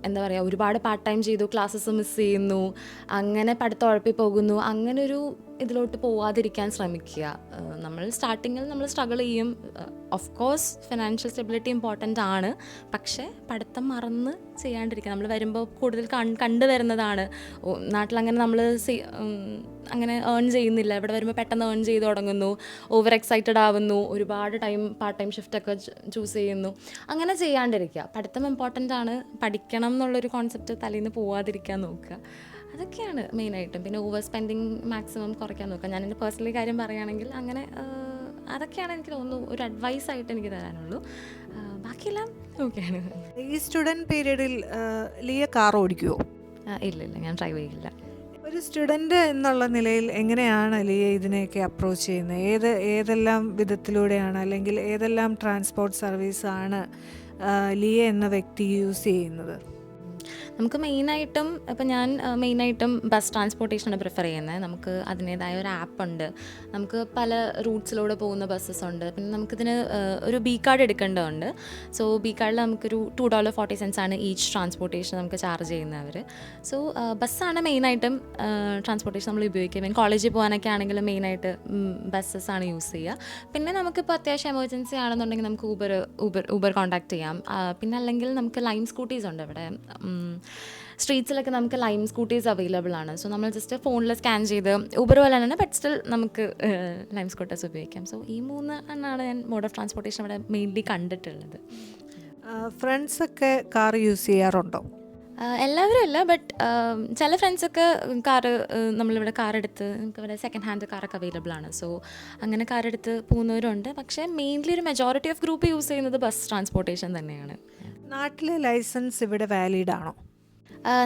എന്താ പറയുക, ഒരുപാട് പാർട്ട് ടൈം ചെയ്തു, ക്ലാസ്സസ് മിസ് ചെയ്യുന്നു, അങ്ങനെ പഠിത്തം ഉഴപ്പി പോകുന്നു, അങ്ങനൊരു ഇതിലോട്ട് പോവാതിരിക്കാൻ ശ്രമിക്കുക. നമ്മൾ സ്റ്റാർട്ടിങ്ങിൽ നമ്മൾ സ്ട്രഗിൾ ചെയ്യും. Of course financial stability important ആണ്, പക്ഷേ പഠിത്തം മറന്ന് ചെയ്യാണ്ടിരിക്കുക. നമ്മൾ വരുമ്പോൾ കൂടുതൽ കണ്ടുവരുന്നതാണ്, നാട്ടിലങ്ങനെ നമ്മൾ അങ്ങനെ ഏൺ ചെയ്യുന്നില്ല. ഇവിടെ വരുമ്പോൾ പെട്ടെന്ന് ഏൺ ചെയ്ത് തുടങ്ങുന്നു, ഓവർ എക്സൈറ്റഡ് ആവുന്നു, ഒരുപാട് പാർട്ട് ടൈം ഷിഫ്റ്റൊക്കെ ചൂസ് ചെയ്യുന്നു. അങ്ങനെ ചെയ്യാണ്ടിരിക്കുക. പഠിത്തം ഇമ്പോർട്ടൻ്റ് ആണ്, പഠിക്കണം എന്നുള്ളൊരു കോൺസെപ്റ്റ് തലേന്ന് പോവാതിരിക്കാൻ നോക്കുക. അതൊക്കെയാണ് മെയിനായിട്ടും. പിന്നെ ഓവർ സ്പെൻഡിങ് മാക്സിമം കുറയ്ക്കാൻ നോക്കുക. ഞാൻ എൻ്റെ പേഴ്സണലി കാര്യം പറയുകയാണെങ്കിൽ അങ്ങനെ അതൊക്കെയാണ് എനിക്ക് തോന്നുന്നു ഒരു അഡ്വൈസായിട്ട് എനിക്ക് തരാനുള്ളൂ. ബാക്കിയെല്ലാം ഓക്കെയാണ്. ഈ സ്റ്റുഡൻറ്റ് പീരീഡിൽ ലിയ കാർ ഓടിക്കുമോ? ഇല്ല, ഞാൻ ഡ്രൈവ് ചെയ്യില്ല. ഒരു സ്റ്റുഡൻറ്റ് എന്നുള്ള നിലയിൽ എങ്ങനെയാണ് ലിയ ഇതിനെയൊക്കെ അപ്രോച്ച് ചെയ്യുന്നത്? ഏതെല്ലാം വിധത്തിലൂടെയാണ് അല്ലെങ്കിൽ ഏതെല്ലാം ട്രാൻസ്പോർട്ട് സർവീസാണ് ലിയ എന്ന വ്യക്തി യൂസ് ചെയ്യുന്നത്? നമുക്ക് മെയിനായിട്ടും ഇപ്പം ഞാൻ മെയിനായിട്ടും ബസ് ട്രാൻസ്പോർട്ടേഷനാണ് പ്രിഫർ ചെയ്യുന്നത്. നമുക്ക് അതിൻ്റേതായ ഒരു ആപ്പുണ്ട്, നമുക്ക് പല റൂട്ട്സിലൂടെ പോകുന്ന ബസ്സസ് ഉണ്ട്. പിന്നെ നമുക്കിതിന് ഒരു ബി കാർഡ് എടുക്കേണ്ടതുണ്ട്. സോ ബി കാർഡിൽ നമുക്കൊരു $2.40 ഈച്ച് ട്രാൻസ്പോർട്ടേഷൻ നമുക്ക് ചാർജ് ചെയ്യുന്നവർ. സോ ബസ്സാണ് മെയിനായിട്ടും ട്രാൻസ്പോർട്ടേഷൻ നമ്മൾ ഉപയോഗിക്കുക. മീൻ കോളേജിൽ പോകാനൊക്കെ ആണെങ്കിലും മെയിനായിട്ട് ബസ്സസ്സാണ് യൂസ് ചെയ്യുക. പിന്നെ നമുക്കിപ്പോൾ അത്യാവശ്യം എമർജൻസി ആണെന്നുണ്ടെങ്കിൽ നമുക്ക് ഊബർ കോൺടാക്ട് ചെയ്യാം. പിന്നെ അല്ലെങ്കിൽ നമുക്ക് ലൈം സ്കൂട്ടീസ് ഉണ്ട് ഇവിടെ. സ്ട്രീറ്റ്സിലൊക്കെ നമുക്ക് ലൈം സ്കൂട്ടീസ് അവൈലബിൾ ആണ്. സോ നമ്മൾ ജസ്റ്റ് ഫോണിൽ സ്കാൻ ചെയ്ത് ഊബർ പോലെ തന്നെ ബട്ട് സ്റ്റിൽ നമുക്ക് ലൈം സ്കൂട്ടേഴ്സ് ഉപയോഗിക്കാം. സോ ഈ 3 എണ്ണമാണ് ഞാൻ മോഡ് ഓഫ് ട്രാൻസ്പോർട്ടേഷൻ ഇവിടെ മെയിൻലി കണ്ടിട്ടുള്ളത്. ഫ്രണ്ട്സൊക്കെ കാർ യൂസ് ചെയ്യാറുണ്ടോ? എല്ലാവരും അല്ല, ബട്ട് ചില ഫ്രണ്ട്സൊക്കെ നമ്മളിവിടെ കാറെടുത്ത് നമുക്കിവിടെ സെക്കൻഡ് ഹാൻഡ് കാറൊക്കെ അവൈലബിൾ ആണ്. സോ അങ്ങനെ കാറെടുത്ത് പോകുന്നവരുണ്ട്. പക്ഷേ മെയിൻലി ഒരു മെജോറിറ്റി ഓഫ് ഗ്രൂപ്പ് യൂസ് ചെയ്യുന്നത് ബസ് ട്രാൻസ്പോർട്ടേഷൻ തന്നെയാണ്. നാട്ടിലെ ലൈസൻസ് ഇവിടെ വാലിഡ് ആണോ?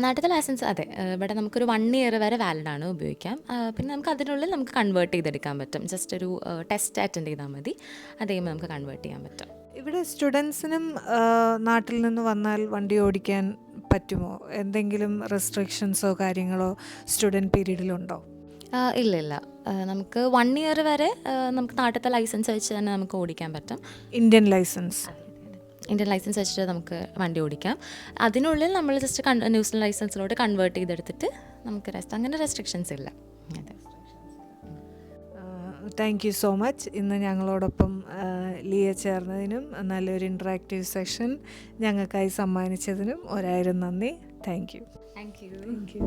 നാട്ടിലത്തെ ലൈസൻസ് അതെ, ഇവിടെ നമുക്കൊരു 1 ഇയർ വരെ വാലിഡാണ്, ഉപയോഗിക്കാം. പിന്നെ നമുക്ക് അതിനുള്ളിൽ നമുക്ക് കൺവേർട്ട് ചെയ്തെടുക്കാൻ പറ്റും. ജസ്റ്റ് ഒരു ടെസ്റ്റ് അറ്റൻഡ് ചെയ്താൽ മതി, അതേപോലെ നമുക്ക് കൺവേർട്ട് ചെയ്യാൻ പറ്റും. ഇവിടെ സ്റ്റുഡൻസിനും നാട്ടിൽ നിന്ന് വന്നാൽ വണ്ടി ഓടിക്കാൻ പറ്റുമോ? എന്തെങ്കിലും റെസ്ട്രിക്ഷൻസോ കാര്യങ്ങളോ സ്റ്റുഡൻറ്റ് പീരീഡിലുണ്ടോ? ഇല്ല, നമുക്ക് 1 ഇയർ വരെ നമുക്ക് നാട്ടിലത്തെ ലൈസൻസ് വെച്ച് തന്നെ നമുക്ക് ഓടിക്കാൻ പറ്റും. ഇന്ത്യൻ ലൈസൻസ് വെച്ചിട്ട് നമുക്ക് വണ്ടി ഓടിക്കാം. അതിനുള്ളിൽ നമ്മൾ ജസ്റ്റ് ന്യൂസിലൻഡ് ലൈസൻസിലോട്ട് കൺവേർട്ട് ചെയ്തെടുത്തിട്ട് നമുക്ക് അങ്ങനെ റെസ്ട്രിക്ഷൻസ് ഇല്ല. അതെ. Thank you so much. ഇന്ന് ഞങ്ങളോടൊപ്പം ലിയ ചേർന്നതിനും നല്ലൊരു ഇൻട്രാക്റ്റീവ് സെഷൻ ഞങ്ങൾക്കായി സമ്മാനിച്ചതിനും 1000 നന്ദി. Thank you. Thank you. Thank you.